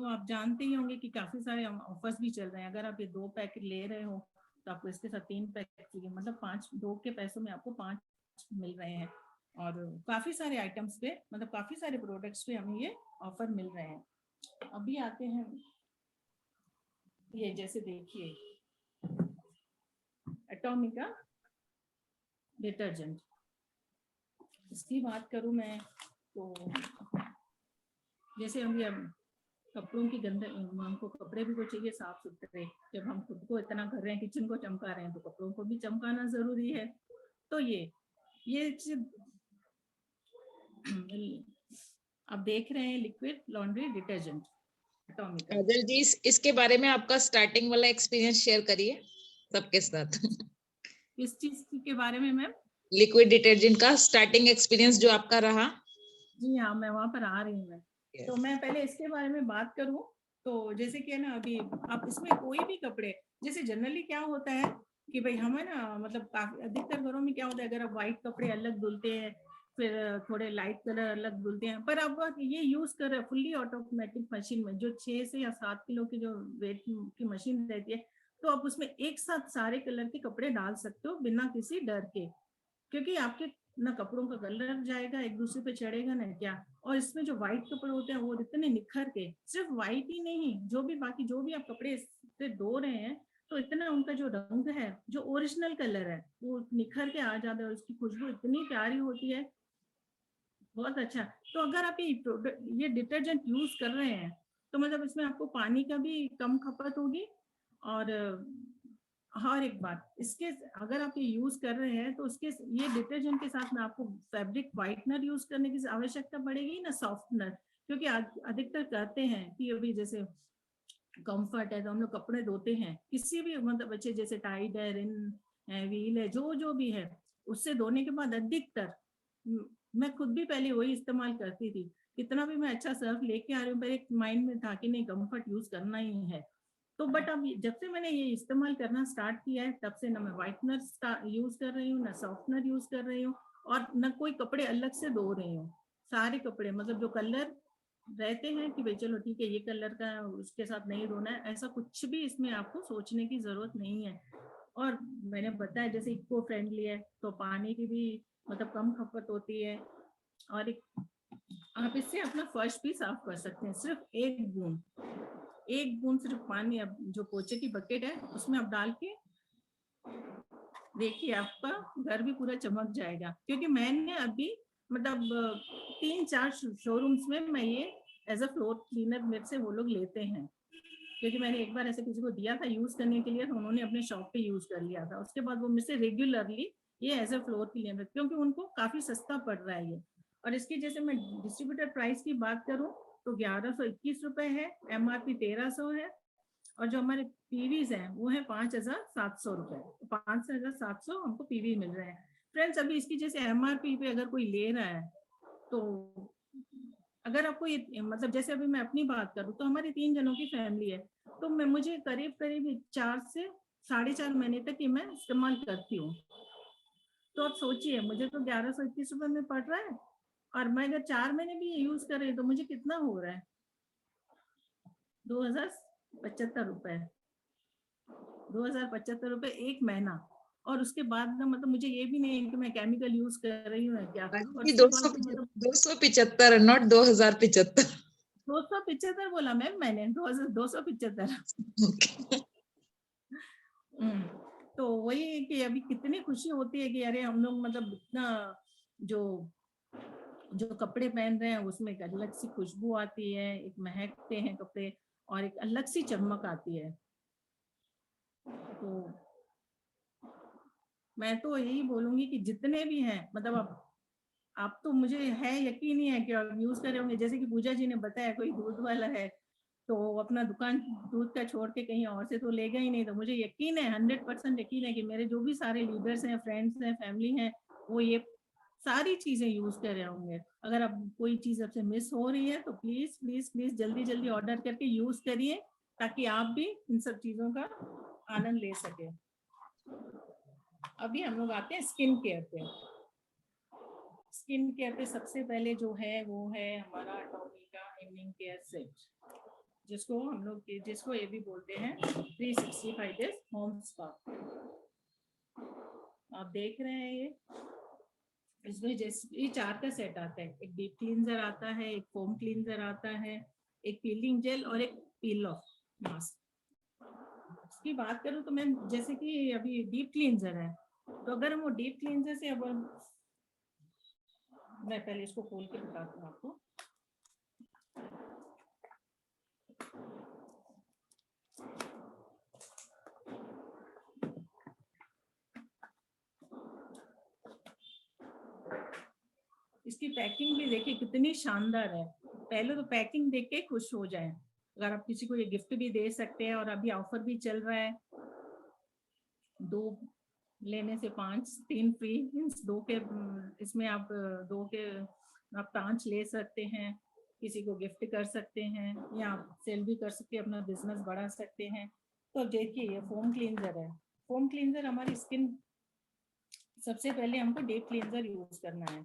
S3: आप जानते ही होंगे कि काफी सारे ऑफर्स भी चल रहे हैं। अगर आप ये 2 पैक ले रहे हो तो आपको इसके साथ 3 पैक फ्री, मतलब 2 के पैसों में आपको 5 मिल रहे हैं। और काफी सारे आइटम्स पे, मतलब काफी सारे प्रोडक्ट्स पे हमें ये ऑफर मिल रहे हैं। अभी आते हैं, ये जैसे देखिए एटॉमी का डिटर्जेंट, इसकी बात करूं मैं तो जैसे हम ये कपड़ों की गंदे, हमको कपड़े भी तो चाहिए साफ सुथरे। जब हम खुद को इतना कर रहे हैं, किचन को चमका रहे हैं, तो कपड़ों को भी चमकाना जरूरी है। तो ये आप देख रहे हैं लिक्विड लॉन्ड्री डिटर्जेंट एटॉमी का।
S2: काजल जी इसके बारे में आपका स्टार्टिंग वाला एक्सपीरियंस शेयर करिए सबके साथ।
S3: किस चीज के बारे में मैम?
S2: लिक्विड डिटर्जेंट का स्टार्टिंग एक्सपीरियंस जो आपका रहा।
S3: जी हाँ, मैं वहां पर आ रही हूँ। तो मैं पहले इसके बारे में बात करूँ तो जैसे कि है ना, अभी आप इसमें कोई भी कपड़े, जैसे जनरली क्या होता है कि भाई हमें ना, मतलब काफी अधिकतर घरों में क्या होता है, अगर आप व्हाइट कपड़े अलग धुलते हैं, फिर थोड़े लाइट कलर अलग धुलते हैं, पर अब ये यूज कर रहे हैं फुल्ली ऑटोमेटिक मशीन में, जो 6 से या 7 किलो की जो वेट की मशीन रहती है। तो आप उसमें एक साथ सारे कलर के कपड़े डाल सकते हो बिना किसी डर के, क्योंकि आपके ना कपड़ों का कलर जाएगा, एक दूसरे पे चढ़ेगा ना क्या। और इसमें जो व्हाइट कपड़े होते हैं वो इतने निखर के, सिर्फ व्हाइट ही नहीं, जो भी बाकी जो भी आप कपड़े से धो रहे हैं, तो इतना उनका जो रंग है, जो ओरिजिनल कलर है, वो निखर के आ जाता है। उसकी खुशबू इतनी प्यारी होती है, बहुत अच्छा। तो अगर आप ये डिटर्जेंट यूज कर रहे हैं तो मतलब इसमें आपको पानी का भी कम खपत होगी। और एक बात, इसके अगर आप ये यूज कर रहे हैं तो उसके ये डिटर्जेंट के साथ में आपको फैब्रिक व्हाइटनर यूज करने की आवश्यकता पड़ेगी ना, सॉफ्टनर। क्योंकि अधिकतर कहते हैं कि अभी जैसे कंफर्ट है तो हम लोग कपड़े धोते हैं किसी भी, मतलब बच्चे जैसे टाइड है, रिन है, व्हील है, जो भी है, उससे धोने के बाद अधिकतर, मैं खुद भी पहले वही इस्तेमाल करती थी, कितना भी मैं अच्छा सर्फ लेके आ रही हूँ, पर एक माइंड में था कि नहीं कंफर्ट यूज करना ही है। तो बट अब जब से मैंने ये इस्तेमाल करना स्टार्ट किया है, तब से ना मैं व्हाइटनर यूज कर रही हूँ, ना सॉफ्टनर यूज कर रही हूँ, और ना कोई कपड़े अलग से धो रही हूँ। सारे कपड़े, मतलब जो कलर रहते हैं कि भाई चलो ठीक है ये कलर का उसके साथ नहीं धोना है, ऐसा कुछ भी इसमें आपको सोचने की जरूरत नहीं है। और मैंने बताया जैसे इको फ्रेंडली है, तो पानी की भी मतलब कम खपत होती है। और आप इससे अपना फर्श भी साफ कर सकते हैं, सिर्फ एक बूंद सिर्फ पानी, अब जो पोछे की बकेट है उसमें आप डाल के देखिए, आपका घर भी पूरा चमक जाएगा। क्योंकि मैंने अभी मतलब 3-4 शोरूम्स में मैं ये एज अ फ्लोर क्लीनर मेरे से वो लोग लेते हैं, क्योंकि मैंने एक बार ऐसे किसी को दिया था यूज करने के लिए, तो उन्होंने अपने शॉप पे यूज कर लिया था। उसके बाद वो मेरे से रेगुलरली ये एज अ फ्लोर क्लीनर, क्योंकि उनको काफी सस्ता पड़ रहा है ये। और इसकी जैसे मैं डिस्ट्रीब्यूटर प्राइस की बात करूं तो 1121 रुपए है, MRP 1300 है, और जो हमारे पीवीज हैं वो है 5700 रुपए। 5700 हमको पीवी मिल रहे हैं। फ्रेंड्स, अभी इसकी जैसे MRP पे अगर कोई ले रहा है तो अगर आपको ये मतलब जैसे अभी मैं अपनी बात करूं तो हमारी 3 जनों की फैमिली है, तो मैं मुझे करीब करीब 4 से 4.5 महीने तक ये मैं इस्तेमाल करती हूँ। तो आप सोचिए, मुझे तो 1121 रुपए में पड़ रहा है, और मैं अगर 4 महीने भी यूज कर रही हूँ तो मुझे कितना हो रहा है, 2075 रुपए, 2075 रुपए एक महीना। और उसके बाद ना मतलब मुझे ये भी नहीं है कि मैं केमिकल यूज कर रही हूँ क्या, और उसके बाद मतलब
S2: 275 नॉट 2075।
S3: 275 बोला मैम मैंने, 275। तो वही है कि अभी कितनी खुशी होती है कि अरे हम लोग मतलब इतना जो जो कपड़े पहन रहे हैं उसमें एक अलग सी खुशबू आती है, एक महकते हैं कपड़े, और एक अलग सी चमक आती है। तो मैं तो यही बोलूंगी कि जितने भी हैं मतलब आप तो मुझे है यकीन ही है कि आप यूज कर रहे होंगे। जैसे कि पूजा जी ने बताया कोई दूध वाला है तो अपना दुकान दूध का छोड़ के कहीं और से तो लेगा ही नहीं। तो मुझे यकीन है, 100% यकीन है कि मेरे जो भी सारे लीडर्स हैं, फ्रेंड्स हैं, फैमिली हैं, वो ये सारी चीजें यूज कर रहे होंगे। अगर अब कोई चीज आपसे मिस हो रही है तो प्लीज प्लीज प्लीज जल्दी जल्दी ऑर्डर करके यूज करिए, ताकि आप भी इन सब चीजों का आनंद ले सके। अभी हम लोग आते हैं स्किन केयर पे। स्किन केयर पे सबसे पहले जो है वो है हमारा टॉमी का इवनिंग केयर सेट, जिसको ये भी बोलते हैं 365 डेज होम स्पा। आप देख रहे हैं ये, इसमें जैसे ये 4 का सेट आता है। एक डीप क्लींजर आता है, एक फोम क्लींजर आता है, एक पीलिंग जेल और एक पील ऑफ मास्क। इसकी बात करूं तो मैं जैसे कि अभी डीप क्लींजर है, तो अगर हम वो डीप क्लींजर से अब मैं पहले इसको खोल के बताती हूँ आपको। इसकी पैकिंग भी देखिए कितनी शानदार है। पहले तो पैकिंग देख के खुश हो जाए। अगर आप किसी को ये गिफ्ट भी दे सकते हैं, और अभी ऑफर भी चल रहा है, 2 लेने से 3 फ्री, मीन्स 2 के इसमें आप 2 के आप 5 ले सकते हैं, किसी को गिफ्ट कर सकते हैं, या आप सेल भी कर सकते हैं, अपना बिजनेस बढ़ा सकते हैं। तो देखिए ये फोम क्लींजर है। फोम क्लींजर हमारी स्किन, सबसे पहले हमको डीप क्लींजर यूज करना है,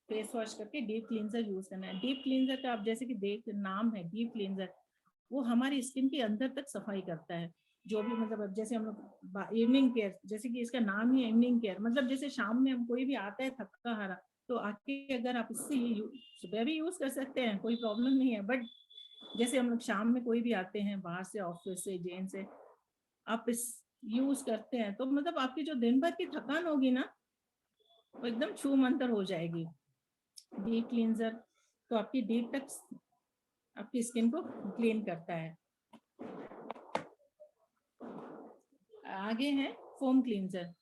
S3: फेस वॉश करके डीप क्लींजर यूज करना है। डीप क्लींजर का आप जैसे कि देख नाम है डीप क्लींजर, वो हमारी स्किन के अंदर तक सफाई करता है। जो भी मतलब अब जैसे हम लोग इवनिंग केयर, जैसे कि इसका नाम ही है इवनिंग केयर, मतलब जैसे शाम में हम कोई भी आता है थका हारा, तो आके अगर आप इससे ये सुबह भी यूज कर सकते हैं, कोई प्रॉब्लम नहीं है। बट जैसे हम लोग शाम में कोई भी आते हैं बाहर से, ऑफिस से, जेन से, आप इस यूज करते हैं तो मतलब आपकी जो दिन भर की थकान होगी ना, वो एकदम छू मंतर हो जाएगी। डीप क्लींजर तो आपकी डीप तक आपकी स्किन को क्लीन करता है। आगे है फोम क्लींजर।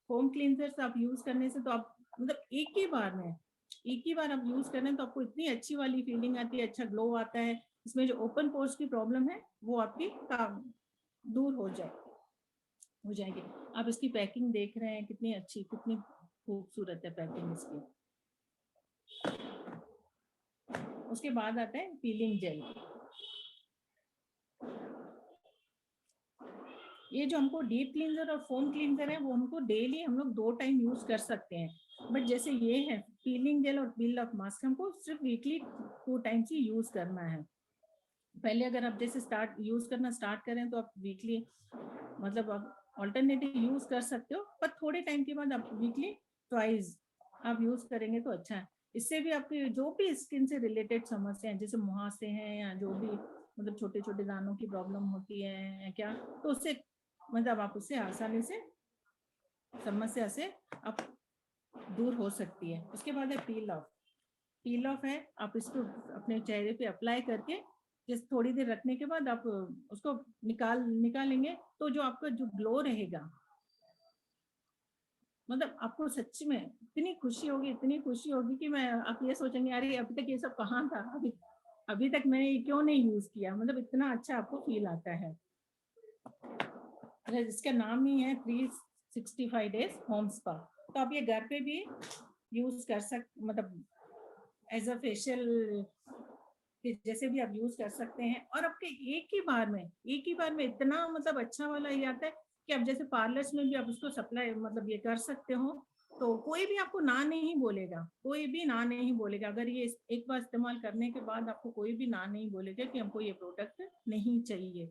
S3: फोम क्लींजर से आप यूज करने से तो आप मतलब एक ही बार आप यूज करें तो आपको इतनी अच्छी वाली फीलिंग आती है, अच्छा ग्लो आता है। इसमें जो ओपन पोर्स की प्रॉब्लम है वो आपकी दूर हो जाएगी। आप इसकी पैकिंग देख रहे हैं, कितनी अच्छी, कितनी खूबसूरत है पैकिंग इसकी। उसके बाद आता है पीलिंग जेल। ये जो हमको डीप क्लींजर और फोम क्लींजर है वो हमको डेली हम लोग 2 टाइम यूज कर सकते हैं। बट जैसे ये है पीलिंग जेल और पील ऑफ मास्क, हमको सिर्फ वीकली 2 टाइम्स ही यूज करना है। पहले अगर आप जैसे यूज करना स्टार्ट करें तो आप वीकली मतलब आप ऑल्टरनेटिव यूज कर सकते हो, पर थोड़े टाइम के बाद आप वीकली ट्वाइस आप यूज करेंगे तो अच्छा है। इससे भी आपकी जो भी स्किन से रिलेटेड समस्या है, जैसे मुहासे हैं या जो भी मतलब छोटे छोटे दानों की प्रॉब्लम होती है या क्या, तो उससे मतलब आप उससे आसानी से समस्या से आप दूर हो सकती है। उसके बाद है पील ऑफ। पील ऑफ है, आप इसको अपने चेहरे पे अप्लाई करके जिस थोड़ी देर रखने के बाद आप उसको निकालेंगे तो जो आपका जो ग्लो रहेगा, मतलब आपको सच में इतनी खुशी होगी कि मैं आप ये सोचेंगे अरे अभी तक ये सब कहाँ था, अभी तक मैंने ये क्यों नहीं यूज किया, मतलब इतना अच्छा आपको फील आता है। जिसका नाम ही है 365 डेज होम स्पा। तो आप ये घर पे भी यूज कर मतलब एज अ फेशियल जैसे भी आप यूज कर सकते हैं। और आपके एक ही बार में इतना मतलब अच्छा वाला ये आता है कि आप जैसे पार्लर्स में भी आप उसको सप्लाई मतलब ये कर सकते हो, तो कोई भी आपको ना नहीं बोलेगा। अगर ये एक बार इस्तेमाल करने के बाद आपको कोई भी ना नहीं बोलेगा कि हमको ये प्रोडक्ट नहीं चाहिए।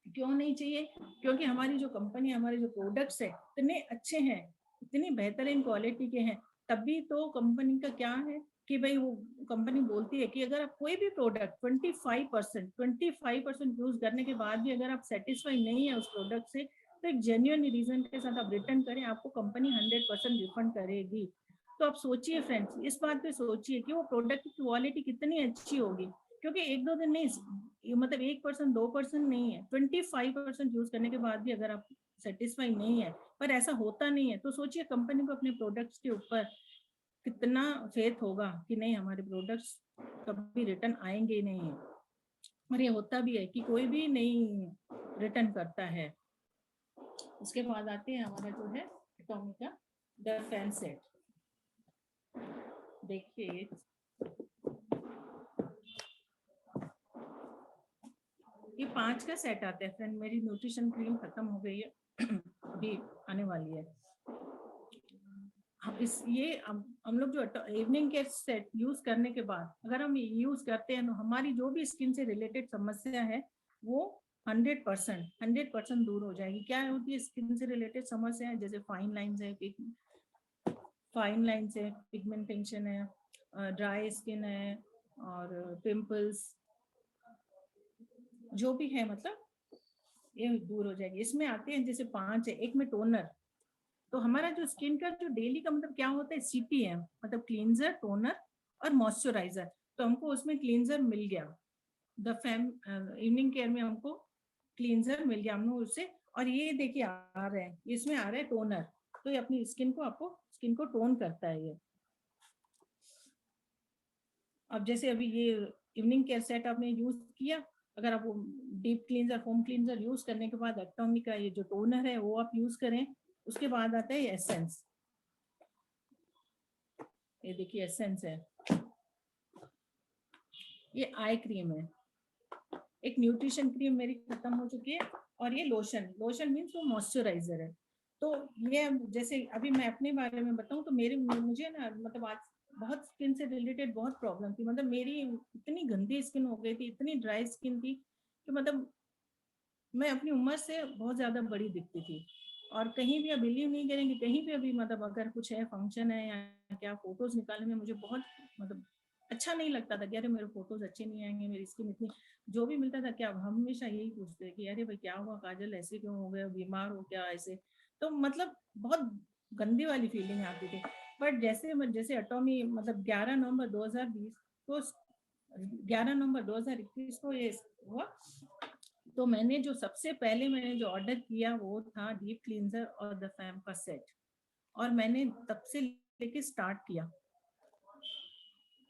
S3: क्यों नहीं चाहिए? क्योंकि हमारी जो कंपनी, हमारे जो प्रोडक्ट्स है इतने अच्छे हैं, इतनी बेहतरीन क्वालिटी के हैं। तभी तो कंपनी का क्या है कि भाई वो कंपनी बोलती है कि अगर आप कोई भी प्रोडक्ट 25% यूज करने के बाद भी अगर आप सेटिस्फाई नहीं है उस प्रोडक्ट से, तो एक जेन्युइन रीजन के साथ आप रिटर्न करें, आपको कंपनी 100% रिफंड करेगी। तो आप सोचिए फ्रेंड्स, इस बात पे सोचिए कि वो प्रोडक्ट की क्वालिटी कितनी अच्छी होगी। क्योंकि एक दो दिन नहीं, मतलब 1% 2% नहीं है, 25% यूज करने के बाद भी अगर आप सेटिस्फाई नहीं है, पर ऐसा होता नहीं है, तो सोचिए कंपनी को अपने प्रोडक्ट्स के ऊपर कितना फेथ होगा कि नहीं हमारे प्रोडक्ट्स कभी रिटर्न आएंगे ही नहीं। और ये होता भी है कि कोई भी नहीं रिटर्न करता है। उसके बाद आते हैं हमारा जो है एटॉमी का द फैन सेट। देखिए ये 5 का सेट आता है फ्रेंड। मेरी न्यूट्रिशन क्रीम खत्म हो गई है, अभी आने वाली है। हम लोग जो इवनिंग के सेट यूज करने के बाद अगर हम यूज करते हैं तो हमारी जो भी स्किन से रिलेटेड समस्या है वो 100% दूर हो जाएगी। क्या होती है स्किन से रिलेटेड समस्या है? जैसे फाइन लाइन्स है, पिगमेंटेशन है, ड्राई स्किन है और पिंपल्स, जो भी है मतलब ये दूर हो जाएगी। इसमें आते हैं जैसे 5 है। एक में टोनर, तो हमारा जो स्किन का जो डेली का मतलब क्या होता है, CTM मतलब क्लींजर, टोनर और मॉइस्चराइजर। तो हमको उसमें क्लींजर मिल गया, द फैम इवनिंग केयर में हमको क्लींजर मिल गया हमने उससे। और ये देखिए आ रहा है, इसमें आ रहा है टोनर, तो ये अपनी स्किन को टोन करता है ये। अब जैसे अभी ये इवनिंग केयर सेट आपने यूज किया, अगर आप deep cleanser, foam cleanser use करने के बाद एटॉमी का ये जो टोनर है वो आप यूज करें। उसके बाद आता है एसेंस। ये देखिए एसेंस है, ये आई क्रीम है। एक न्यूट्रिशन क्रीम मेरी खत्म हो चुकी है और ये लोशन मीन्स वो मॉइस्चराइजर है। तो ये जैसे अभी मैं अपने बारे में बताऊं तो मुझे ना मतलब आज बहुत स्किन से रिलेटेड बहुत प्रॉब्लम थी। मतलब मेरी इतनी गंदी स्किन हो गई थी, इतनी ड्राई स्किन थी कि मतलब मैं अपनी उम्र से बहुत ज्यादा बड़ी दिखती थी। और कहीं भी आप बिलीव नहीं करेंगे, कहीं भी अभी मतलब अगर कुछ है फंक्शन है या क्या, फोटोज निकालने में मुझे बहुत मतलब अच्छा नहीं लगता था कि अरे मेरे फोटोज अच्छे नहीं आएंगे, मेरी स्किन इतनी, जो भी मिलता था क्या हम हमेशा यही पूछते कि अरे भाई क्या हुआ काजल, ऐसे क्यों हो गए, बीमार हो क्या ऐसे। तो मतलब बहुत गंदी वाली फीलिंग आती थी। बट जैसे एटॉमी मतलब 11 नवंबर 2020 को 11 नवंबर 2021 को ये हुआ, तो मैंने जो ऑर्डर किया वो था डीप क्लींजर और द फैम का सेट। और मैंने तब से लेके स्टार्ट किया,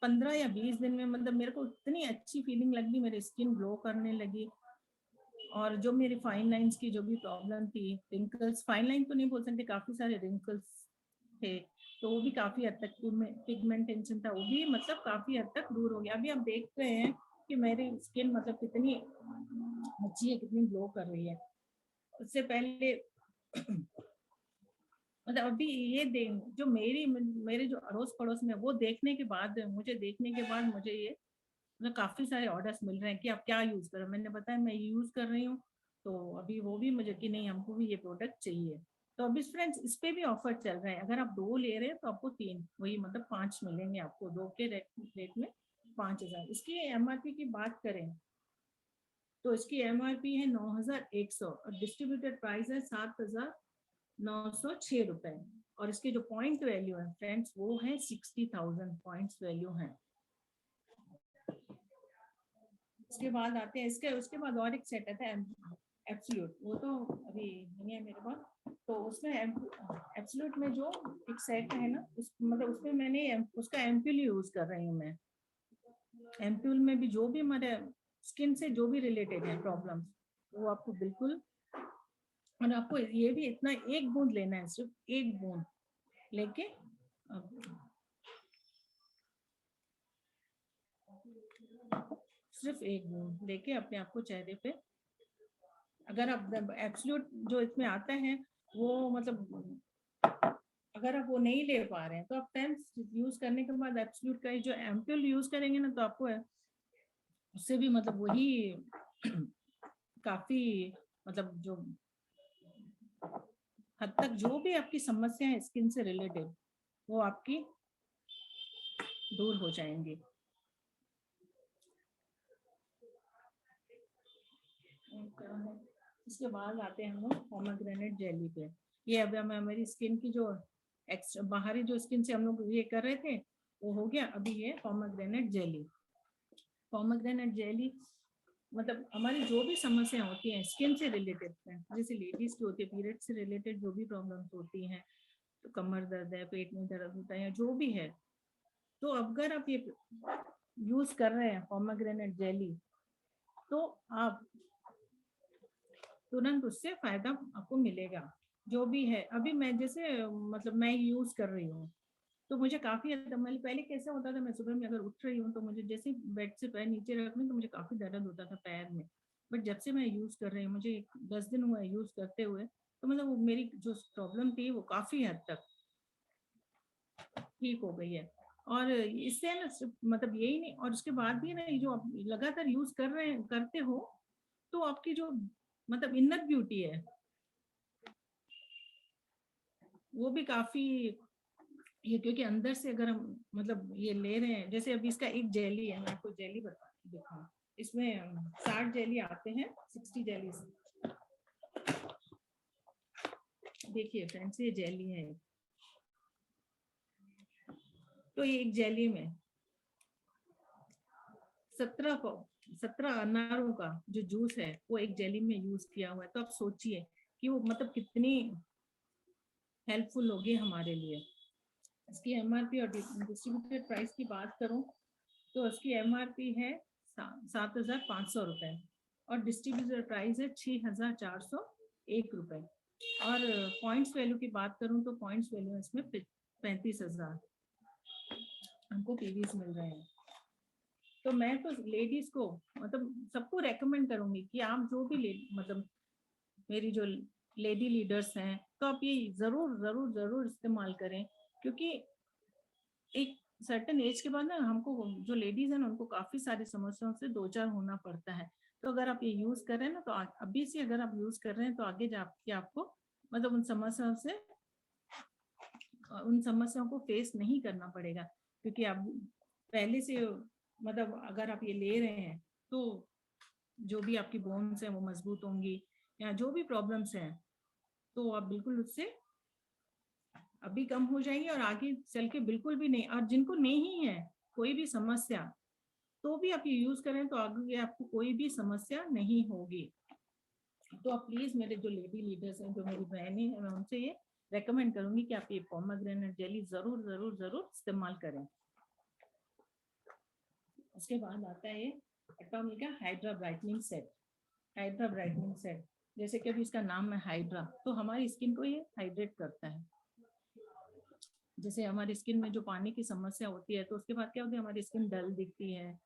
S3: 15 या 20 दिन में मतलब मेरे को इतनी अच्छी फीलिंग लगी, मेरी स्किन ग्लो करने लगी। और जो मेरी फाइन लाइंस की जो भी प्रॉब्लम थी, रिंकल्स, फाइन लाइन तो नहीं बोल सकते, काफी सारे रिंकल्स थे, तो वो भी काफी हद तक, पिगमेंटेशन था वो भी मतलब काफी हद तक दूर हो गया। अभी आप देख रहे हैं कि मेरी स्किन मतलब कितनी अच्छी है, कितनी ग्लो कर रही है। उससे पहले मतलब अभी ये जो मेरे जो अड़ोस पड़ोस में वो देखने के बाद मुझे ये मतलब काफी सारे ऑर्डर्स मिल रहे हैं कि आप क्या यूज कर रहे हो। मैंने बताया मैं यूज कर रही हूँ, तो अभी वो भी मुझे कि नहीं हमको भी ये प्रोडक्ट चाहिए। तो अभी फ्रेंड्स इस पे भी ऑफर चल रहा है, अगर आप 2 ले रहे हैं तो आपको 3 वही मतलब 5 मिलेंगे आपको, 2 के रेट में 5000। इसकी MRP की बात करें तो इसकी MRP है 9100 और डिस्ट्रीब्यूटेड प्राइस है 7906 रुपए। और इसके जो पॉइंट वैल्यू है फ्रेंड्स वो है 60,000 पॉइंट्स वैल्यू है। उसके बाद आते हैं उसके बाद और एक सेट आता है एब्सोल्यूट, वो तो अभी नहीं है मेरे पास। तो उसमें एब्सोल्यूट में जो एक सेट है ना, मतलब उसमें मैंने उसका एम्प्यूल यूज कर रही हूँ मैं। एम्प्यूल में भी जो भी हमारे स्किन से जो भी रिलेटेड है प्रॉब्लम्स, वो आपको बिल्कुल, और आपको ये भी इतना एक बूंद लेना है, सिर्फ एक बूंद लेके सिर्फ एक बूंद लेके अपने आप को चेहरे पे, अगर आप एब्सोल्यूट जो इसमें आता है वो मतलब अगर आप वो नहीं ले पा रहे हैं तो आप 10 यूज करने के बाद एब्सोल्यूट का जो एम्प्यूल यूज करेंगे ना, तो आपको उससे भी मतलब वही काफी मतलब जो हद तक जो भी आपकी समस्या है स्किन से रिलेटेड वो आपकी दूर हो जाएंगी। इसके बाद आते हैं हम लोग पोमेग्रेनेट जेली पे। ये अभी हमारी स्किन की जो एक्स्ट्रा बाहरी जो स्किन से हम लोग ये कर रहे थे वो हो गया। अभी ये पोमेग्रेनेट जेली। पोमेग्रेनेट जेली मतलब हमारी जो भी समस्या होती है स्किन से रिलेटेड, जैसे लेडीज की होती है पीरियड से रिलेटेड जो भी प्रॉब्लम्स होती हैं, तो कमर दर्द है, पेट में दर्द होता है या जो भी है, तो अगर आप ये यूज कर रहे हैं पोमेग्रेनेट जेली तो आप तुरंत उससे फायदा आपको मिलेगा। जो भी है अभी मैं जैसे मतलब मैं यूज कर रही हूँ तो मुझे काफी, पहले कैसे होता था, मैं सुबह में अगर उठ रही हूँ तो मुझे जैसे बेड से पैर नीचे रखने तो मुझे काफी दर्द होता था पैर में। बट जब से मैं यूज कर रही हूँ, मुझे 10 दिन हुआ है यूज करते हुए, तो मतलब वो मेरी जो प्रॉब्लम थी वो काफी हद तक ठीक हो गई है। और इससे ना मतलब यही नहीं, और उसके बाद भी ना जो आप लगातार यूज कर रहे हैं करते हो तो आपकी जो मतलब इनर ब्यूटी है वो भी काफी, ये क्योंकि अंदर से अगर हम मतलब ये ले रहे हैं, जैसे अभी इसका एक जेली है, मैं आपको जेली बता दिखाऊं। इसमें 60 जेली आते हैं, 60 जेली। देखिए फ्रेंड्स ये जेली है, तो ये एक जेली में 17 अनारों का जो जूस है वो एक जेली में यूज किया हुआ है। तो आप सोचिए कि वो मतलब कितनी हेल्पफुल होगी हमारे लिए। इसकी एमआरपी और डिस्ट्रीब्यूटेड प्राइस की बात करूं तो इसकी एमआरपी है 7,500 रुपए और डिस्ट्रीब्यूटेड प्राइस है 6,401 रुपए। और पॉइंट्स वैल्यू की बात करूं तो पॉइंट्स वैल्यू इसमें 35,000 हमको पीवीज मिल रहे हैं। तो मैं तो लेडीज को मतलब सबको रेकमेंड करूंगी कि आप जो भी मतलब मेरी जो लेडी लीडर्स हैं तो आप ये जरूर जरूर जरूर इस्तेमाल करें, क्योंकि एक सर्टेन एज के बाद ना हमको जो लेडीज है ना उनको काफी सारी समस्याओं से दो चार होना पड़ता है। तो अगर आप ये यूज कर रहे हैं ना तो अभी से अगर आप यूज कर रहे हैं तो आगे जाके आपको मतलब उन समस्याओं को फेस नहीं करना पड़ेगा, क्योंकि आप पहले से मतलब अगर आप ये ले रहे हैं तो जो भी आपकी बोन्स हैं वो मजबूत होंगी, या जो भी प्रॉब्लम्स हैं तो आप बिल्कुल उससे अभी कम हो जाएंगे और आगे चल के बिल्कुल भी नहीं। और जिनको नहीं है कोई भी समस्या तो भी आप ये यूज करें तो आगे आपको कोई भी समस्या नहीं होगी। तो आप प्लीज मेरे जो लेडी लीडर्स हैं, जो मेरी बहनें हैं, मैं उनसे ये रेकमेंड करूंगी कि आप ये पोमेग्रेनेट जेली जरूर जरूर जरूर इस्तेमाल करें। उसके बाद आता है एटॉमी का hydra brightening set. Hydra brightening set जैसे कि अभी इसका नाम है हाइड्रा, तो हमारी स्किन को ये हाइड्रेट करता है। जैसे हमारी स्किन में जो पानी की समस्या होती है तो उसके बाद क्या होता है, हमारी स्किन डल दिखती है।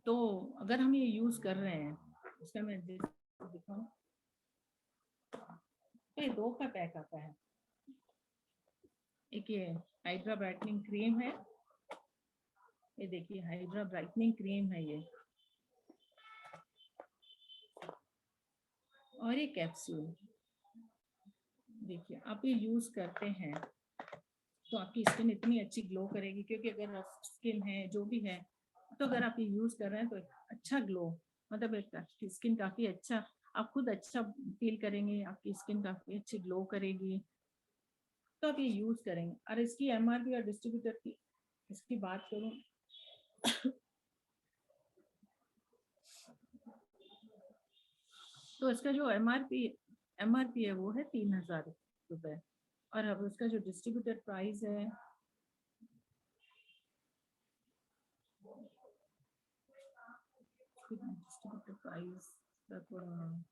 S3: तो अगर हम ये यूज कर रहे हैं, उसका मैं दिखाऊं तो ये 2 का पैक आता है। एक ये हाइड्रा ब्राइटनिंग क्रीम है, ये देखिए हाइड्रा ब्राइटनिंग क्रीम है ये, और ये कैप्सूल। देखिए आप ये यूज करते हैं तो आपकी स्किन इतनी अच्छी ग्लो करेगी, क्योंकि अगर रफ स्किन है जो भी है तो अगर आप ये यूज कर रहे हैं तो अच्छा ग्लो, मतलब आपकी स्किन काफी अच्छा, आप खुद अच्छा फील करेंगे, आपकी स्किन काफी अच्छी ग्लो करेगी। तो आप ये यूज करेंगे। और इसकी एमआरपी और डिस्ट्रीब्यूटर की इसकी बात करूं तो इसका जो एमआरपी है वो है 3000 रुपए, और अब उसका जो डिस्ट्रीब्यूटर प्राइस है डिस्ट्रीब्यूटर प्राइस का थोड़ा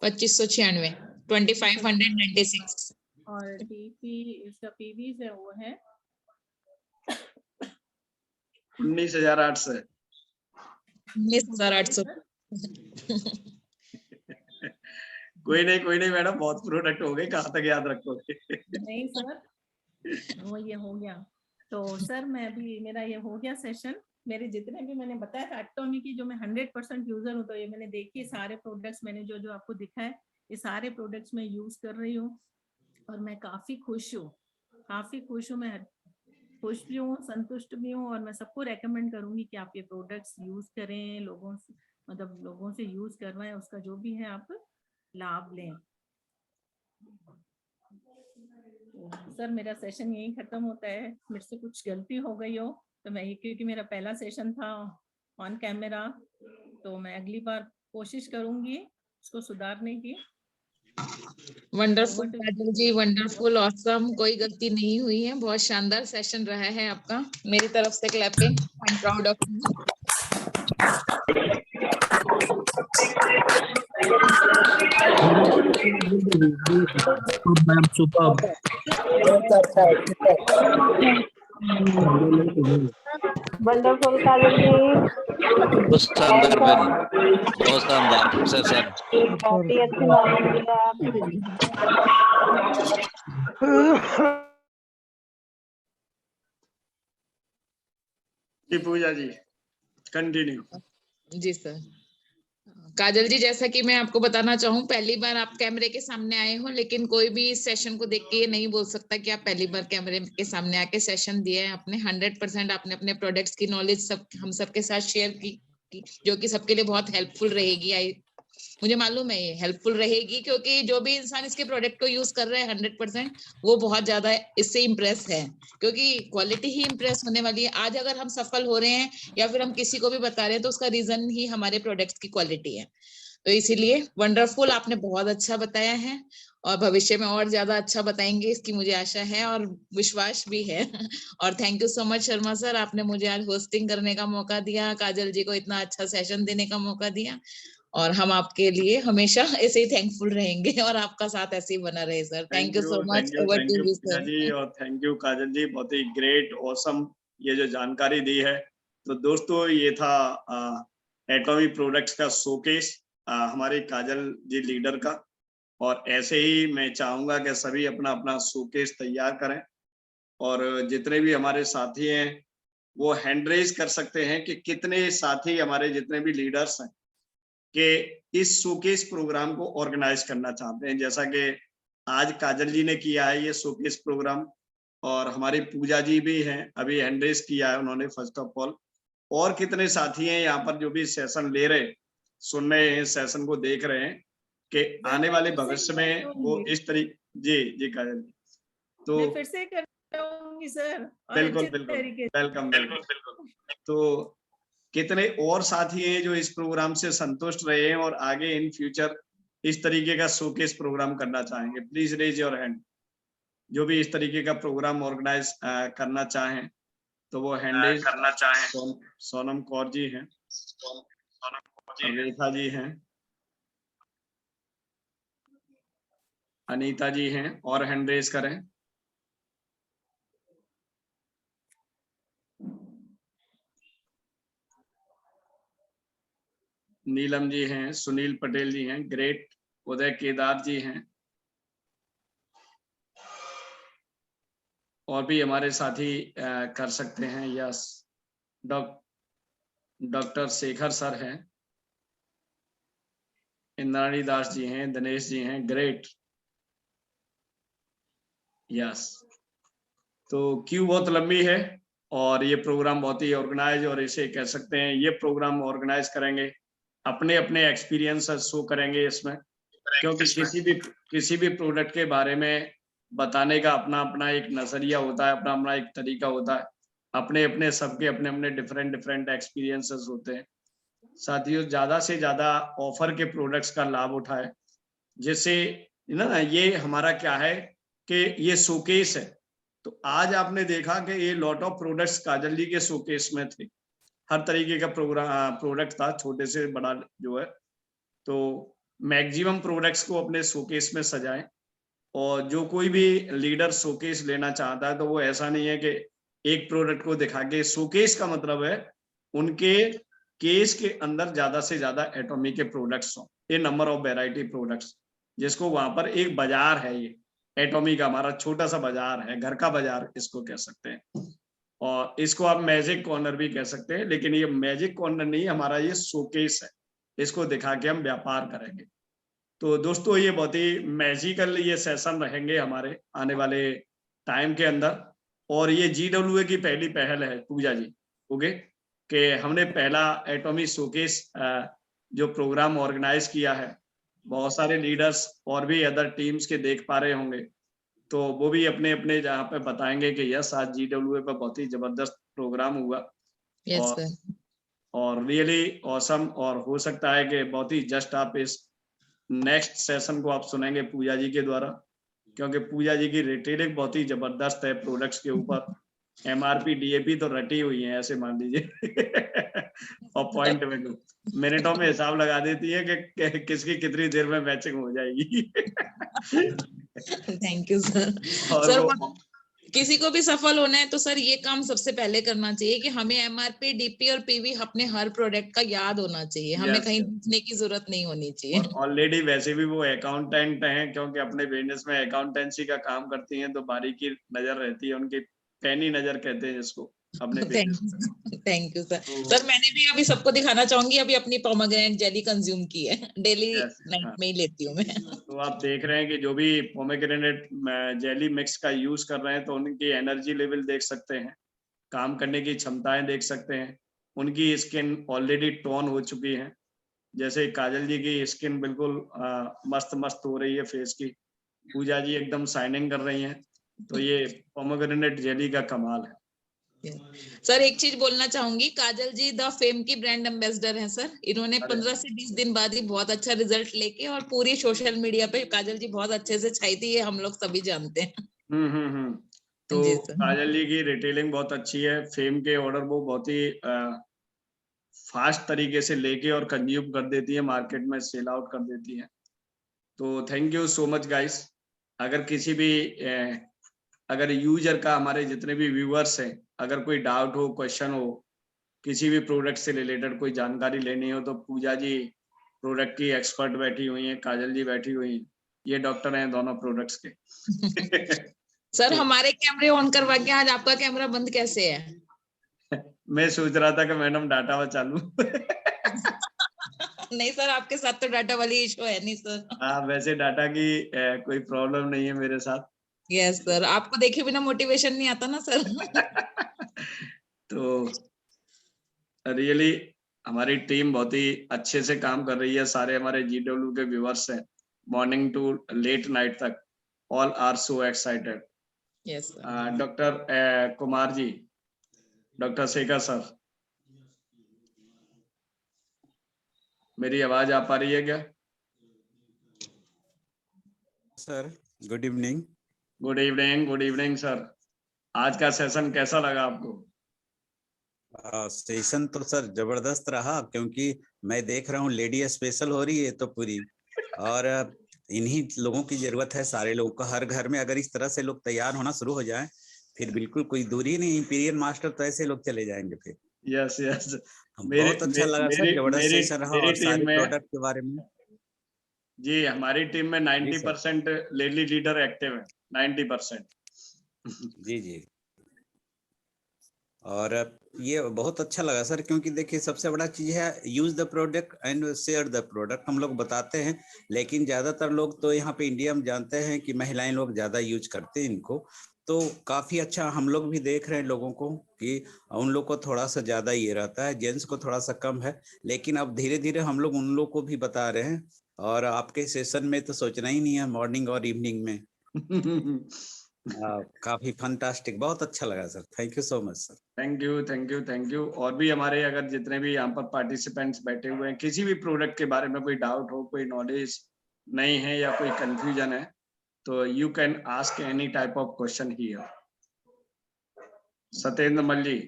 S2: 2596, 2596।
S3: और टीपी इसका पीवी है वो है
S1: 19,800।
S2: 19,800।
S1: कोई नहीं मैडम, बहुत प्रोडक्ट हो गए, कहाँ तक याद रखोगे?
S3: नहीं सर, वो ये हो गया। तो सर मैं भी, मेरा ये हो गया सेशन। मेरे जितने भी मैंने बताया था एटॉमी की, जो मैं 100% यूजर हूँ, तो ये मैंने देखी सारे प्रोडक्ट्स मैंने जो जो आपको दिखाए, ये सारे प्रोडक्ट्स मैं यूज कर रही हूँ और मैं काफी खुश हूँ। मैं खुश भी हूँ, संतुष्ट भी हूँ, और मैं सबको रेकमेंड करूंगी कि आप ये प्रोडक्ट्स यूज करें, लोगों से मतलब लोगों से यूज करवाएं, उसका जो भी है आप लाभ लें। सर मेरा सेशन यही खत्म होता है। मेरे से कुछ गलती हो गई हो तो मैं, क्योंकि मेरा पहला सेशन था ऑन कैमरा, तो मैं अगली बार कोशिश करूंगी उसको सुधारने की।
S2: वंडरफुल काजल जी, वंडरफुल, ऑसम, कोई गलती नहीं हुई है, बहुत शानदार सेशन रहा है आपका। मेरी तरफ से clapping, I am proud of you.
S4: Ma'am super.
S5: Wonderful Kajal ji,
S4: बहुत शानदार मैम, बहुत शानदार सेशन।
S5: बहुत ही अच्छी नॉलेज दिया आप।
S1: जी पूजा जी कंटिन्यू।
S2: जी सर। काजल जी, जैसा कि मैं आपको बताना चाहूँ, पहली बार आप कैमरे के सामने आए हो, लेकिन कोई भी इस सेशन को देख के ये नहीं बोल सकता कि आप पहली बार कैमरे के सामने आके सेशन दिया है आपने। 100% आपने अपने प्रोडक्ट्स की नॉलेज सब हम सबके साथ शेयर की, जो कि सबके लिए बहुत हेल्पफुल रहेगी। मुझे मालूम है ये हेल्पफुल रहेगी, क्योंकि जो भी इंसान इसके प्रोडक्ट को यूज कर रहा है 100% वो बहुत ज्यादा इससे इम्प्रेस है, क्योंकि क्वालिटी ही इम्प्रेस होने वाली है। आज अगर हम सफल हो रहे हैं या फिर हम किसी को भी बता रहे हैं, तो उसका रीजन ही हमारे प्रोडक्ट्स की क्वालिटी है। तो इसीलिए वंडरफुल, आपने बहुत अच्छा बताया है, और भविष्य में और ज्यादा अच्छा बताएंगे इसकी मुझे आशा है और विश्वास भी है। और thank you so much Sharma sir, आपने मुझे आज होस्टिंग करने का मौका दिया, काजल जी को इतना अच्छा सेशन देने का मौका दिया, और हम आपके लिए हमेशा ऐसे ही थैंकफुल रहेंगे, और आपका साथ ऐसे ही बना रहे sir. Thank you so much. Over
S1: thank
S2: to
S1: you
S2: you
S1: Pooja
S2: sir.
S1: जी, और थैंक यू काजल जी, बहुत ही ग्रेट ऑसम ये जो जानकारी दी है। तो दोस्तों ये था एटॉमी प्रोडक्ट्स का शोकेस हमारे काजल जी लीडर का, और ऐसे ही मैं चाहूंगा कि सभी अपना अपना शोकेस तैयार करें, और जितने भी हमारे साथी हैं वो हैंड रेज कर सकते हैं कि कितने साथी हमारे जितने भी लीडर्स हैं कि इस शोकेस प्रोग्राम को ऑर्गेनाइज करना चाहते हैं, जैसा कि आज काजल जी ने किया है ये शोकेस प्रोग्राम, और हमारी पूजा जी भी हैं, अभी हैंड रेज किया है उन्होंने फर्स्ट ऑफ ऑल। और कितने साथी हैं यहाँ पर जो भी सेशन ले रहे, सुन रहे हैं, सेशन को देख रहे हैं कि आने वाले भविष्य में वो इस तरीके। जी काजल जी, तो
S3: मैं फिर से करूंगी सर, और
S1: बिल्कुल
S3: अच्छे
S1: बिल्कुल,
S3: तरीके से।
S1: वेलकम बिल्कुल। तो कितने और साथी हैं जो इस प्रोग्राम से संतुष्ट रहे हैं और आगे इन फ्यूचर इस तरीके का शोकेस प्रोग्राम करना चाहेंगे? Please raise your hand. जो भी इस तरीके का प्रोग्राम ऑर्गेनाइज करना चाहें तो वो हैंड रेज करना चाहें। सोनम कौर जी हैं, रेखा जी हैं, अनीता जी हैं, और हैंड रेज करें। नीलम जी हैं, सुनील पटेल जी हैं, ग्रेट, उदय केदार जी हैं, और भी हमारे साथी कर सकते हैं। यस, डॉक्टर शेखर सर हैं, इंद्राणी दास जी हैं, दिनेश जी हैं, ग्रेट। यस, तो क्यू बहुत लंबी है और ये प्रोग्राम बहुत ही ऑर्गेनाइज, और इसे कह सकते हैं ये प्रोग्राम ऑर्गेनाइज करेंगे अपने अपने एक्सपीरियंस शो करेंगे इसमें, क्योंकि किसी भी प्रोडक्ट के बारे में बताने का अपना अपना एक नजरिया होता है, अपना अपना एक तरीका होता है, अपने अपने सबके अपने अपने डिफरेंट एक्सपीरियंसेस होते हैं। साथियों, ज्यादा से ज्यादा ऑफर के प्रोडक्ट्स का लाभ उठाए, जैसे ना ये हमारा क्या है कि ये शोकेस है, तो आज आपने देखा कि ये लॉट ऑफ प्रोडक्ट्स काजल जी के शोकेस में थे। हर तरीके का प्रोडक्ट था, छोटे से बड़ा जो है। तो मैक्सिमम प्रोडक्ट्स को अपने शोकेस में सजाएं, और जो कोई भी लीडर शोकेस लेना चाहता है तो वो ऐसा नहीं है कि एक प्रोडक्ट को दिखा के, शोकेस का मतलब है उनके केस के अंदर ज्यादा से ज्यादा एटॉमिक के प्रोडक्ट्स हो, ए नंबर ऑफ वेराइटी प्रोडक्ट्स, जिसको वहां पर एक बाजार है। ये एटॉमिक का हमारा छोटा सा बाजार है, घर का बाजार इसको कह सकते हैं, और इसको आप मैजिक कॉर्नर भी कह सकते हैं, लेकिन ये मैजिक कॉर्नर नहीं, हमारा ये शोकेस है, इसको दिखा के हम व्यापार करेंगे। तो दोस्तों, ये बहुत ही मैजिकल ये सेशन रहेंगे हमारे आने वाले टाइम के अंदर, और ये GWA की पहली पहल है पूजा जी, ओके, कि हमने पहला एटॉमिक शोकेस जो प्रोग्राम ऑर्गेनाइज किया है। बहुत सारे लीडर्स और भी अदर टीम्स के देख पा रहे होंगे, तो वो भी अपने अपने जहाँ पे बताएंगे कि यस, आज GWA पर बहुत ही जबरदस्त प्रोग्राम हुआ,
S2: यस सर।
S1: और रियली ऑसम, और हो सकता है कि बहुत ही जस्ट आप इस नेक्स्ट सेशन को आप सुनेंगे पूजा जी के द्वारा, क्योंकि पूजा जी की रिटेलिंग बहुत ही जबरदस्त है प्रोडक्ट्स के ऊपर। MRP DAP तो रटी हुई है, ऐसे मान लीजिए और पॉइंट वैल्यू मिनटों में हिसाब लगा देती है कि किसकी कितनी देर में मैचिंग हो जाएगी।
S2: Thank you sir.
S1: और
S2: सर
S1: वो
S2: किसी को भी सफल होना है तो सर ये काम सबसे पहले करना चाहिए कि हमें MRP DP और PV अपने हर प्रोडक्ट का याद होना चाहिए, हमें कहीं पूछने की जरूरत नहीं होनी चाहिए।
S1: और ऑलरेडी वैसे भी वो अकाउंटेंट हैं, क्योंकि अपने बिजनेस में अकाउंटेंसी का काम करती हैं, तो बारीकी नजर रहती है उनकी, पैनी नजर कहते हैं जिसको अपने business.
S2: Thank you sir. Sir मैंने भी अभी सबको दिखाना चाहूंगी, अभी अपनी पोमेग्रेनेट जेली कंज्यूम की है, डेली नाइट में ही लेती हूँ मैं।
S1: तो आप देख रहे हैं कि जो भी पोमेग्रेनेट जेली मिक्स का यूज कर रहे हैं, तो उनकी एनर्जी लेवल देख सकते हैं, काम करने की क्षमताएं देख सकते हैं, उनकी स्किन ऑलरेडी टोन हो चुकी है। जैसे काजल जी की स्किन बिल्कुल मस्त मस्त हो रही है फेस की, पूजा जी एकदम शाइनिंग कर रही हैं, तो ये पोमेग्रेनेट जेली का कमाल है।
S2: सर एक चीज बोलना चाहूंगी, काजल जी द फेम की ब्रांड एम्बेसडर हैं सर। इन्होंने 15 से 20 दिन बाद ही बहुत अच्छा रिजल्ट लेके और पूरी सोशल मीडिया पे काजल जी बहुत अच्छे से छाई थी, ये हम लोग सभी जानते हैं।
S1: तो
S2: जी सर।
S1: काजल जी की रिटेलिंग बहुत अच्छी है, फेम के ऑर्डर वो बहुत ही फास्ट तरीके से लेके और कंज्यूम कर देती है, मार्केट में सेल आउट कर देती है। तो thank you so much guys. अगर किसी भी अगर यूजर का, हमारे जितने भी व्यूअर्स हैं, अगर कोई डाउट हो, क्वेश्चन हो, किसी भी प्रोडक्ट से रिलेटेड कोई जानकारी लेनी हो, तो पूजा जी प्रोडक्ट की एक्सपर्ट बैठी हुई हैं, काजल जी बैठी हुई हैं, ये डॉक्टर हैं दोनों प्रोडक्ट्स के।
S2: सर हमारे कैमरे ऑन करवा के आज आपका कैमरा बंद कैसे है?
S1: मैं सोच रहा था कि मैडम डाटा बचा लूं।
S2: नहीं सर, आपके साथ तो डाटा वाली इशू है नहीं सर।
S1: हाँ, वैसे डाटा की कोई प्रॉब्लम नहीं है मेरे साथ।
S2: यस सर, आपको देखे बिना मोटिवेशन नहीं आता ना सर।
S1: तो रियली हमारी टीम बहुत ही अच्छे से काम कर रही है, सारे हमारे GW के व्यूअर्स हैं, मॉर्निंग टू लेट नाइट तक, all are so excited.
S2: Yes
S1: doctor Kumar ji, doctor Shekhar sir, मेरी आवाज आ पा रही है क्या?
S6: Sir good evening.
S1: Good evening, good evening sir. आज का सेशन कैसा लगा आपको?
S6: सेशन तो सर जबरदस्त रहा, क्योंकि मैं देख रहा हूँ लेडी स्पेशल हो रही है तो पूरी, और इन्हीं लोगों की जरूरत है, सारे लोगों को हर घर में। अगर इस तरह से लोग तैयार होना शुरू हो जाएं, फिर बिल्कुल कोई दूरी नहीं, इंपीरियल मास्टर तो ऐसे लोग चले जाएंगे फिर।
S1: यस यस,
S6: बहुत अच्छा लगा सर, जबरदस्त सेशन रहा, और सारे प्रोडक्ट के बारे में।
S1: जी, हमारी टीम में 90% लेडी लीडर एक्टिव है, 90%।
S6: जी जी। और ये बहुत अच्छा लगा सर, क्योंकि देखिए सबसे बड़ा चीज है use the product and share the product. हम लोग बताते हैं, लेकिन ज्यादातर लोग तो यहाँ पे इंडिया में जानते हैं कि महिलाएं लोग ज्यादा यूज करते हैं इनको। तो काफी अच्छा हम लोग भी देख रहे हैं लोगों को कि उन लोग को थोड़ा सा ज्यादा ये रहता है, जेंट्स को थोड़ा सा कम है। लेकिन अब धीरे धीरे हम लोग उन लोग को भी बता रहे हैं। और आपके सेशन में तो सोचना ही नहीं है, मॉर्निंग और इवनिंग में। काफी फंटास्टिक, बहुत अच्छा लगा sir. Thank you so much sir.
S1: Thank you, thank you, thank you. और भी हमारे अगर जितने भी यहाँ पर पार्टिसिपेंट्स बैठे हुए हैं, किसी भी प्रोडक्ट के बारे में कोई डाउट हो, कोई नॉलेज नहीं है या कोई कंफ्यूजन है, तो you can ask any type of question here. Satyendra Malli.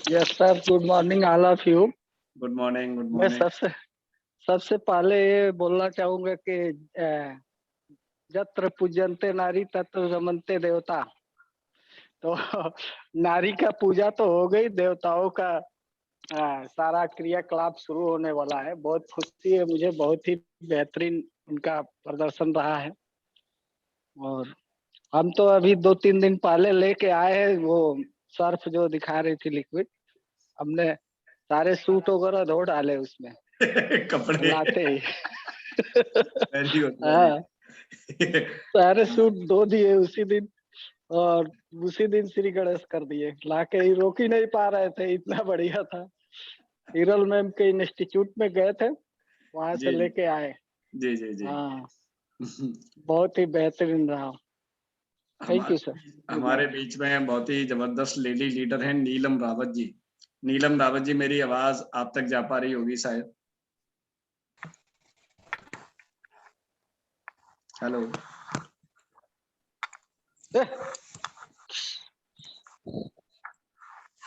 S7: Yes sir, good morning all of you.
S1: Good morning, good
S7: मैं
S1: मॉर्निंग।
S7: सबसे पहले ये बोलना चाहूंगा कि यत्र पूज्यन्ते नारी तत्र रमन्ते देवता। तो नारी का पूजा तो हो गई, देवताओं का सारा क्रियाकलाप शुरू होने वाला है। बहुत खुशी है मुझे, बहुत ही बेहतरीन उनका प्रदर्शन रहा है। और हम तो अभी 2-3 दिन पहले लेके आए हैं वो सर्फ जो दिखा रही थी, लिक्विड। हमने सारे सूट वगैरह धो डाले उसमें
S1: कपड़े
S7: लाते ही।
S1: Very good.
S7: हाँ, सारे सूट धो दिए उसी दिन, और उसी दिन श्री गणेश कर दिए। लाके ही रोक ही नहीं पा रहे थे, इतना बढ़िया था। हिरल मैम के इंस्टीट्यूट में गए थे, वहां से लेके आए।
S1: जी जी जी।
S7: हाँ, बहुत ही बेहतरीन रहा। Thank you sir.
S1: हमारे बीच में बहुत ही जबरदस्त लेडी लीडर हैं नीलम रावत जी। नीलम रावत जी, मेरी आवाज आप तक जा पा रही होगी शायद। हेलो।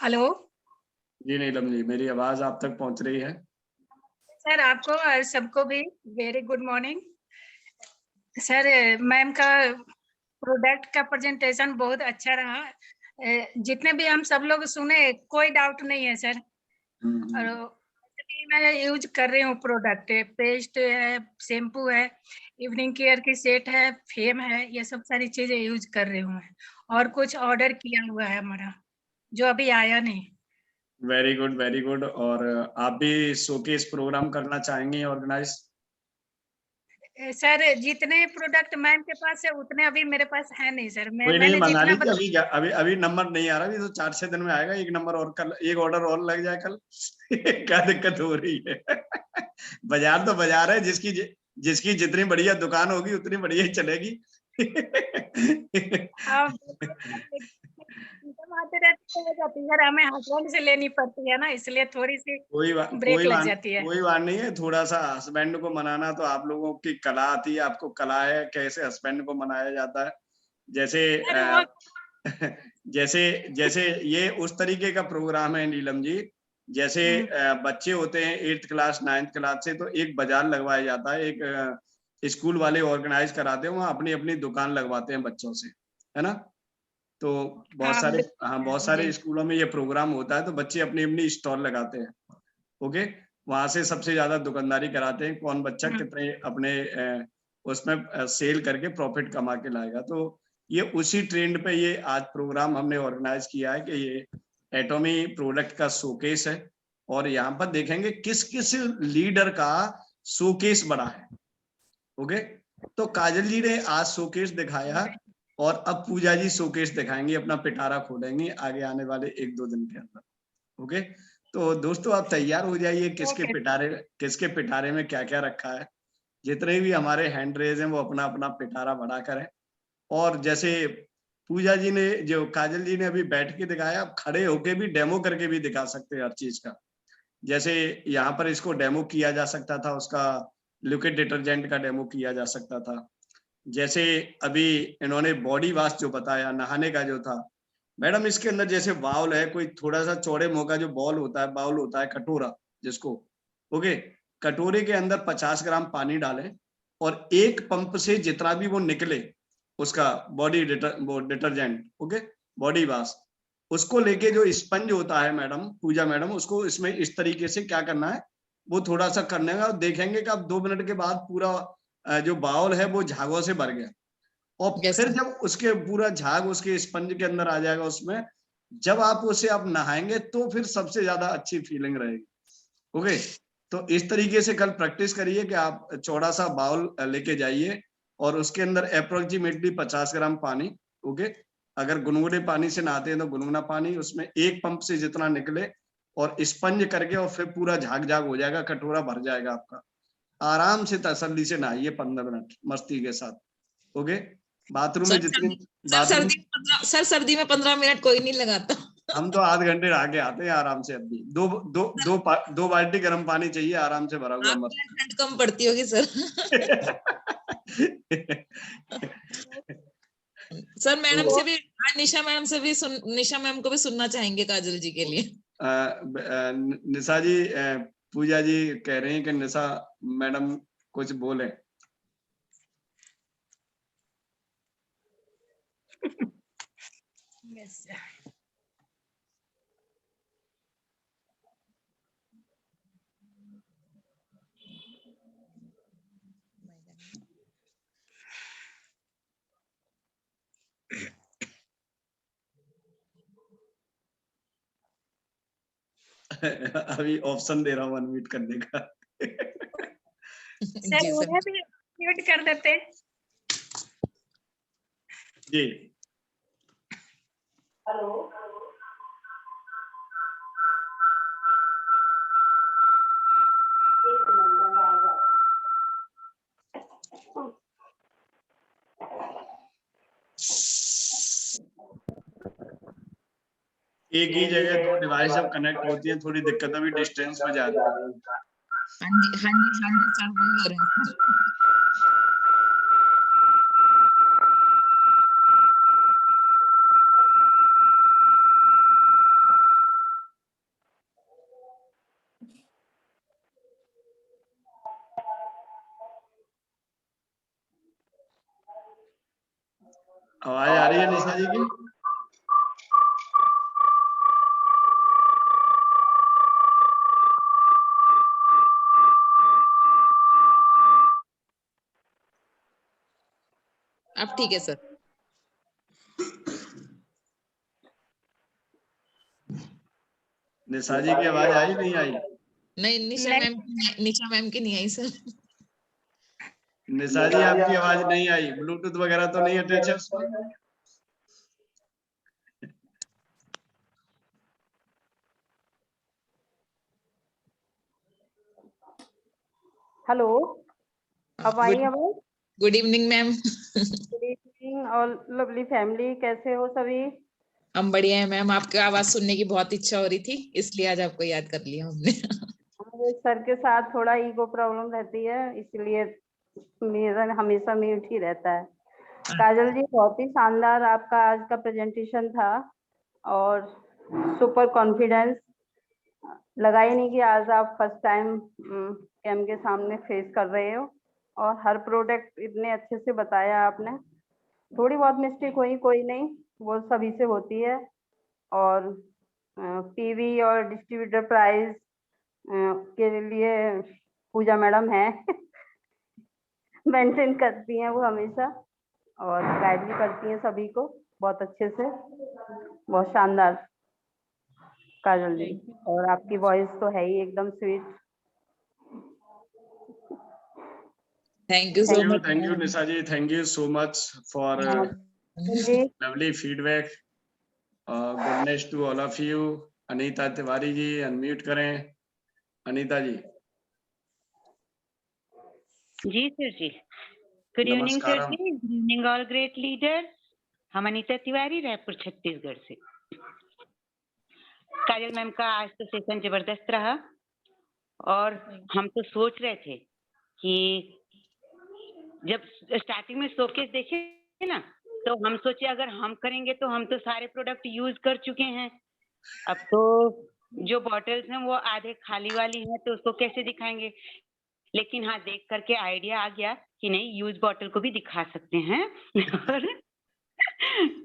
S8: हेलो
S1: जी नीलम जी, मेरी आवाज आप तक पहुंच रही है?
S8: सर, आपको और सबको भी very good morning sir. Ma'am का प्रोडक्ट का प्रेजेंटेशन बहुत अच्छा रहा। जितने भी हम सब लोग सुने, कोई डाउट नहीं है सर। और मैं यूज कर रही हूँ प्रोडक्ट, पेस्ट है, शैम्पू है, इवनिंग केयर की सेट है, फेम है, ये सब सारी चीजें यूज कर रही हूँ। और कुछ ऑर्डर किया हुआ है हमारा, जो अभी आया नहीं।
S1: Very good, very good. और आप भी शोकेस प्रोग्राम करना चाहेंगे ऑर्गेनाइज?
S8: सर, जितने प्रोडक्ट मैम के पास है उतने अभी मेरे पास है नहीं सर।
S1: कोई नहीं,
S8: मैंने
S1: मंगा
S8: जितना
S1: लीजिए। अभी अभी नंबर नहीं आ रहा, अभी तो 4-6 दिन में आएगा। एक नंबर और, कल एक ऑर्डर और लग जाए कल। क्या दिक्कत हो रही है? बाजार तो बाजार है, जिसकी जितनी बढ़िया दुकान होगी उतनी बढ़िया ही चलेगी।
S8: आते रहते हो जाती है, हमें हस्बैंड से लेनी पड़ती है ना, इसलिए थोड़ी सी ब्रेक लग जाती है।
S1: कोई बात नहीं है। थोड़ा सा हस्बैंड को मनाना तो आप लोगों की कला आती है, आपको कला है कैसे हस्बैंड को मनाया जाता है। जैसे जैसे ये उस तरीके का प्रोग्राम है नीलम जी। जैसे बच्चे होते हैं 8th क्लास 9th क्लास से, तो एक बाजार लगवाया जाता है, एक स्कूल वाले ऑर्गेनाइज कराते हैं, वहाँ अपनी अपनी दुकान लगवाते हैं बच्चों से, है ना। तो बहुत सारे स्कूलों में ये प्रोग्राम होता है, तो बच्चे अपनी अपनी स्टॉल लगाते हैं। ओके, वहां से सबसे ज्यादा दुकानदारी कराते हैं, कौन बच्चा कितने अपने उसमें सेल करके प्रॉफिट कमा के लाएगा। तो ये उसी ट्रेंड पे ये आज प्रोग्राम हमने ऑर्गेनाइज किया है कि ये एटॉमी प्रोडक्ट का शोकेस है, और यहाँ पर देखेंगे किस किस लीडर का शोकेस बना है। ओके, तो काजल जी ने आज शोकेस दिखाया, और अब पूजा जी शोकेस दिखाएंगे, अपना पिटारा खोलेंगे आगे आने वाले 1-2 दिन के अंदर। ओके, तो दोस्तों आप तैयार हो जाइए, किसके पिटारे में क्या क्या रखा है। जितने भी हमारे हैंड रेज हैं वो अपना अपना पिटारा बड़ा करें। और जैसे पूजा जी ने, जो काजल जी ने अभी बैठ के दिखाया, आप खड़े होके भी डेमो करके भी दिखा सकते हैं हर चीज का। जैसे यहाँ पर इसको डेमो किया जा सकता था, उसका लिक्विड डिटर्जेंट का डेमो किया जा सकता था। जैसे अभी इन्होंने बॉडी वॉश जो बताया, नहाने का जो था, मैडम इसके अंदर जैसे बाउल है, कोई थोड़ा सा चौड़े मुंह का जो बाउल होता है, कटोरा जिसको, ओके, कटोरे के अंदर 50 ग्राम पानी डालें, और एक पंप से जितना भी वो निकले उसका body detergent, okay, body wash, उसको लेके जो स्पंज होता है मैडम, पूजा मैडम, उसको इसमें इस तरीके से क्या करना है, वो थोड़ा सा करने का, देखेंगे कि अब 2 मिनट के बाद पूरा जो बाउल है वो झागों से भर गया। और
S2: Yes,
S1: फिर
S2: sir.
S1: जब उसके पूरा झाग उसके स्पंज के अंदर आ जाएगा उसमें, जब आप उसे आप नहाएंगे तो फिर सबसे ज्यादा अच्छी फीलिंग रहेगी। ओके, तो इस तरीके से कल प्रैक्टिस करिए कि आप चौड़ा सा बाउल लेके जाइए और उसके अंदर अप्रोक्सीमेटली 50 ग्राम पानी। ओके, अगर गुनगुने पानी से नहाते हैं तो गुनगुना पानी, उसमें एक पंप से जितना निकले और स्पंज करके और फिर पूरा झाग झाग हो जाएगा, कटोरा भर जाएगा आपका। आराम से तसल्ली से नहाइए 15 मिनट मस्ती के साथ। ओके, बाथरूम में जितनी बाथरूम
S2: सर सर्दी में 15 मिनट कोई नहीं लगाता।
S1: हम तो आध घंटे नहा के आते हैं आराम से। अभी दो बाल्टी गर्म पानी चाहिए आराम से भरा हुआ मस्त।
S2: ठंड कम पड़ती होगी सर। सर मैडम से भी आज निशा मैम को भी सुनना चाहेंगे काजल जी के लिए।
S1: निशा जी, पूजा जी कह रहे हैं कि निशा मैडम कुछ बोले।
S8: Yes.
S1: अभी ऑप्शन दे रहा हूँ अनम्यूट करने का।
S8: सर
S2: जी सर।
S8: उन्हें भी म्यूट कर देते।
S1: जी
S5: हेलो, एक मिनट में आ जाती हूँ।
S1: एक ही जगह दो डिवाइस जब कनेक्ट होती है थोड़ी दिक्कत अभी डिस्टेंस में जा रही है।
S2: हाँ जी सर वही हो रहे हैं।
S1: आवाज आ रही है निशा जी की?
S2: अब ठीक है सर।
S1: निशा जी की आवाज आई नहीं आई?
S2: नहीं निशा मैम की नहीं आई सर।
S1: निशा जी आपकी आवाज नहीं आई, ब्लूटूथ वगैरह तो नहीं अटैच है उसमें?
S5: हेलो, अब आई आवाज?
S2: Good evening ma'am.
S5: Good evening और लवली फैमिली, कैसे हो सभी?
S2: हम बढ़िया है मैम, आपकी आवाज सुनने की बहुत इच्छा हो रही थी इसलिए आज आपको याद कर लिया हमने।
S5: हमारे सर के साथ थोड़ा ईगो प्रॉब्लम रहती है, इसलिए मेरा हमेशा म्यूट ही रहता है। काजल जी, बहुत ही शानदार आपका आज का प्रेजेंटेशन था और सुपर कॉन्फिडेंस। लगा ही नहीं कि आज आप फर्स्ट टाइम कैम के सामने फेस कर रहे हो और हर प्रोडक्ट इतने अच्छे से बताया आपने। थोड़ी बहुत मिस्टेक हुई, कोई नहीं, वो सभी से होती है। और पीवी और डिस्ट्रीब्यूटर प्राइस के लिए पूजा मैडम है। मेंटेन करती हैं वो हमेशा और गाइड भी करती हैं सभी को बहुत अच्छे से। बहुत शानदार काजल जी, और आपकी वॉइस तो है ही एकदम sweet.
S2: Thank you so much.
S1: Thank you Nisha ji, thank you so much for
S5: जी,
S1: lovely feedback. Goodness to all of you. Anita Tiwari ji unmute करें। अनीता जी।
S9: जी सर जी। गुड इवनिंग सर
S1: नमस्कारम।
S9: जी, good evening all great leader. हम अनीता तिवारी, रायपुर छत्तीसगढ़ से। काजल मैम का आज तो सेशन जबरदस्त रहा और हम तो सोच रहे थे कि जब स्टार्टिंग में शोकेस देखे ना तो हम सोचे अगर हम करेंगे तो हम तो सारे प्रोडक्ट यूज कर चुके हैं, अब तो जो बॉटल्स हैं वो आधे खाली वाली हैं तो उसको कैसे दिखाएंगे। लेकिन हाँ, देख करके आइडिया आ गया कि नहीं, यूज बॉटल को भी दिखा सकते हैं और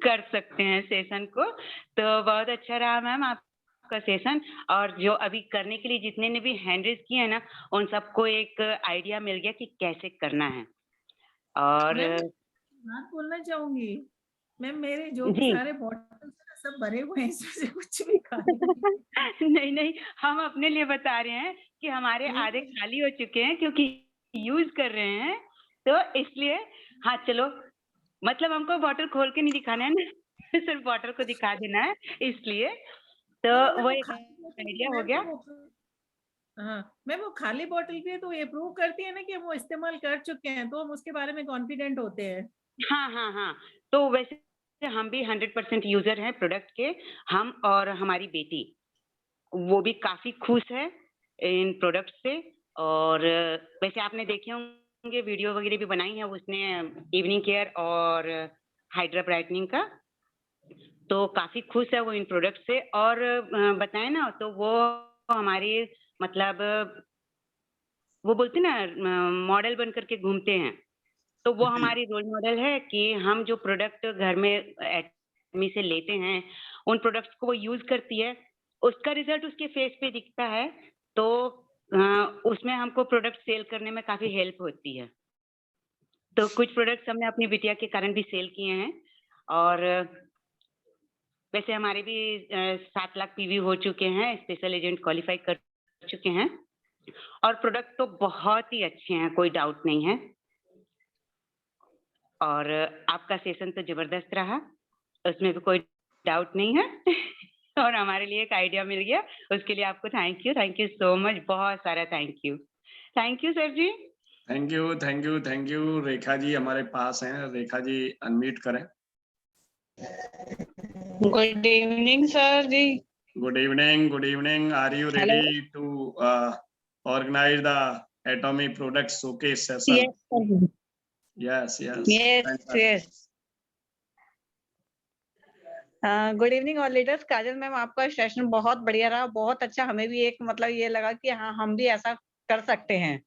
S9: कर सकते हैं सेशन को। तो बहुत अच्छा रहा मैम आपका सेशन, और जो अभी करने के लिए जितने ने भी हैंड रेज किए हैं ना उन सबको एक आइडिया मिल गया कि कैसे करना है। और
S3: बात बोलना चाहूंगी मैम, मेरे जो भी
S9: जी।
S3: सारे बॉटल सब भरे हुए हैं, इसमें से कुछ भी खाली
S9: नहीं नहीं, हम अपने लिए बता रहे हैं कि हमारे आधे खाली हो चुके हैं क्योंकि यूज कर रहे हैं, तो इसलिए हाँ चलो, मतलब हमको बॉटल खोल के नहीं दिखाना है ना, सिर्फ बॉटल को दिखा देना है, इसलिए तो वो एक आइडिया हो गया।
S3: हाँ मैम, वो खाली बॉटल पे तो ये प्रूव करती है ना कि हम वो इस्तेमाल कर चुके हैं, तो हम उसके बारे में कॉन्फिडेंट होते हैं।
S9: हाँ हाँ हाँ, तो वैसे हम भी 100% यूजर हैं प्रोडक्ट के, हम और हमारी बेटी, वो भी काफी खुश है इन प्रोडक्ट से। और वैसे आपने देखे होंगे वीडियो वगैरह भी बनाई है उसने, इवनिंग केयर और हाइड्रा ब्राइटनिंग का, तो काफी खुश है वो इन प्रोडक्ट से। और बताए ना, तो वो हमारी मतलब वो बोलते ना मॉडल बन करके घूमते हैं, तो वो हमारी रोल मॉडल है कि हम जो प्रोडक्ट घर में एटमी से लेते हैं, उन प्रोडक्ट्स को वो यूज करती है, उसका रिजल्ट उसके फेस पे दिखता है, तो उसमें हमको प्रोडक्ट सेल करने में काफी हेल्प होती है। तो कुछ प्रोडक्ट्स हमने अपनी बिटिया के कारण भी सेल किए हैं, और वैसे हमारे भी 7 लाख पीवी हो चुके हैं, स्पेशल एजेंट क्वालिफाई कर चुके हैं, और प्रोडक्ट तो बहुत ही अच्छे हैं, कोई डाउट नहीं है। और आपका सेशन तो जबरदस्त रहा, उसमें भी कोई डाउट नहीं है। और हमारे लिए एक आइडिया मिल गया, उसके लिए आपको थैंक यू सो मच, बहुत सारा थैंक यू सर जी।
S1: Thank you. रेखा जी हमारे पास हैं, रेखा जी अनम्यूट करें।
S10: गुड इवनिंग सर जी।
S1: Good evening. Are you ready to organize the Atomy product showcase session? Yes.
S10: Good evening all leaders. Kajal ma'am, आपका session बहुत बढ़िया रहा, बहुत अच्छा। हमें भी एक मतलब ये लगा कि हाँ, हम भी ऐसा कर सकते हैं।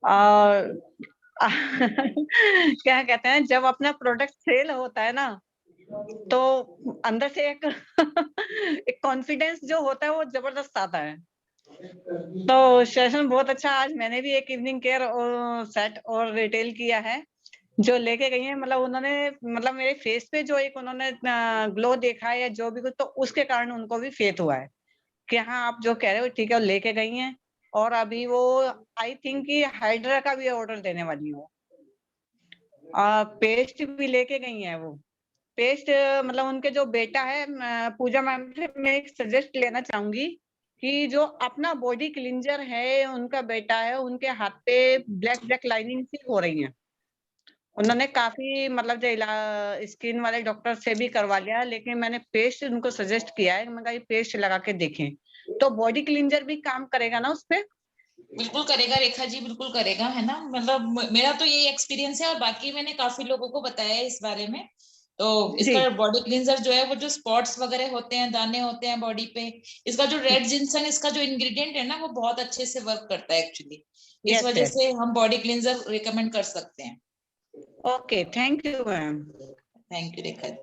S10: और क्या कहते हैं, जब अपना प्रोडक्ट सेल होता है ना, तो अंदर से एक एक कॉन्फिडेंस जो होता है वो जबरदस्त आता है। तो सेशन बहुत अच्छा। आज मैंने भी एक इवनिंग केयर और सेट और रिटेल किया है, जो लेके गई हैं, मतलब उन्होंने मतलब मेरे फेस पे जो एक उन्होंने ग्लो देखा है या जो भी कुछ, तो उसके कारण उनको भी फेथ हुआ है कि हाँ, आप जो कह रहे हो ठीक है, वो लेके गई हैं। और अभी वो आई थिंक कि हाइड्रा का भी ऑर्डर देने वाली हूँ। पेस्ट भी लेके गई हैं वो। पेस्ट मतलब उनके जो बेटा है, पूजा मैम से मैं एक सजेस्ट लेना चाहूंगी कि जो अपना बॉडी क्लींजर है, उनका बेटा है, उनके हाथ पे ब्लैक लाइनिंग सी हो रही है। उन्होंने काफी मतलब जो स्किन वाले डॉक्टर से भी करवा लिया, लेकिन मैंने पेस्ट उनको सजेस्ट किया है, मैं कहा ये पेस्ट लगा के देखें, तो बॉडी क्लींजर भी काम करेगा ना उस पे।
S2: बिल्कुल करेगा रेखा जी, बिल्कुल करेगा, है ना। मतलब मेरा तो यही एक्सपीरियंस है, और बाकी मैंने काफी लोगों को बताया है इस बारे में। तो इसका बॉडी क्लींजर जो है, वो जो स्पॉट्स वगैरह होते हैं, दाने होते हैं बॉडी पे, इसका जो रेड जिंसन, इसका जो इंग्रेडिएंट है ना, वो बहुत अच्छे से वर्क करता है एक्चुअली। इस वजह से हम बॉडी क्लींजर रिकमेंड कर सकते हैं।
S10: Okay, thank you ma'am.
S2: Thank you Rekha ji.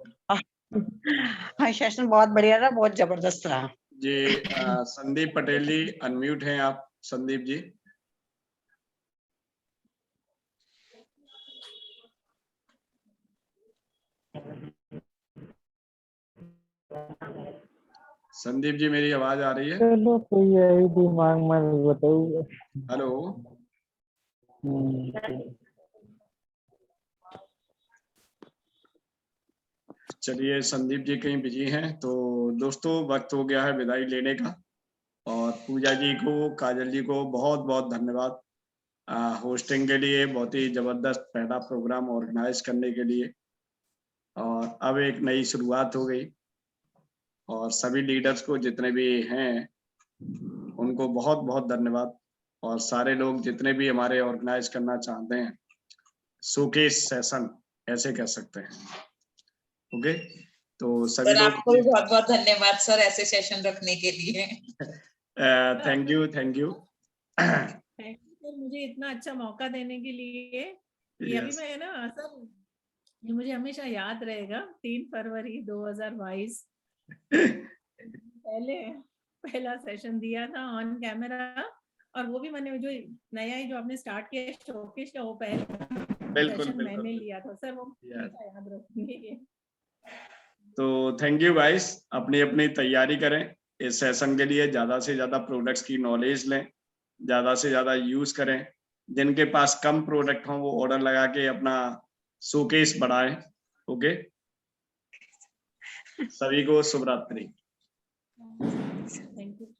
S10: हाँ, सेशन बहुत बढ़िया रहा, बहुत जबरदस्त रहा
S1: जी। संदीप पटेल जी अनम्यूट हैं आप, संदीप जी। संदीप जी, मेरी आवाज आ रही है?
S11: चलो कोई यही दिमाग में बताओ।
S1: हेलो। चलिए, संदीप जी कहीं बिजी हैं, तो दोस्तों वक्त हो गया है विदाई लेने का। और पूजा जी को, काजल जी को बहुत बहुत धन्यवाद होस्टिंग के लिए, बहुत ही जबरदस्त पहला प्रोग्राम ऑर्गेनाइज करने के लिए। और अब एक नई शुरुआत हो गई, और सभी लीडर्स को जितने भी हैं उनको बहुत बहुत धन्यवाद। और सारे लोग जितने भी हमारे ऑर्गेनाइज करना चाहते हैं, शोकेस सेशन ऐसे कह सकते हैं। ओके, तो सभी लोग
S2: आपको भी बहुत बहुत धन्यवाद सर, ऐसे सेशन रखने के लिए।
S1: थैंक यू
S3: सर, मुझे इतना अच्छा मौका देने के लिए। ये अभी मैं ना सर, ये मुझे हमेशा याद रहेगा, 3 फरवरी 2022 पहला सेशन दिया था ऑन कैमरा। और वो भी मैंने जो नया ही जो आपने स्टार्ट किया शोकेस का, वो पहले
S1: बिल्कुल
S3: सेशन
S1: बिल्कुल
S3: मैंने लिया था सर, वो
S1: Yes.
S3: हमेशा याद रखेंगे।
S1: तो थैंक यू गाइस, अपनी अपनी तैयारी करें इस सेशन के लिए, ज्यादा से ज्यादा प्रोडक्ट्स की नॉलेज लें, ज्यादा से ज्यादा यूज करें। जिनके पास कम प्रोडक्ट हो वो ऑर्डर लगा के अपना शोकेस बढ़ाएं। ओके, सभी को शुभ रात्रि।
S3: Thank you.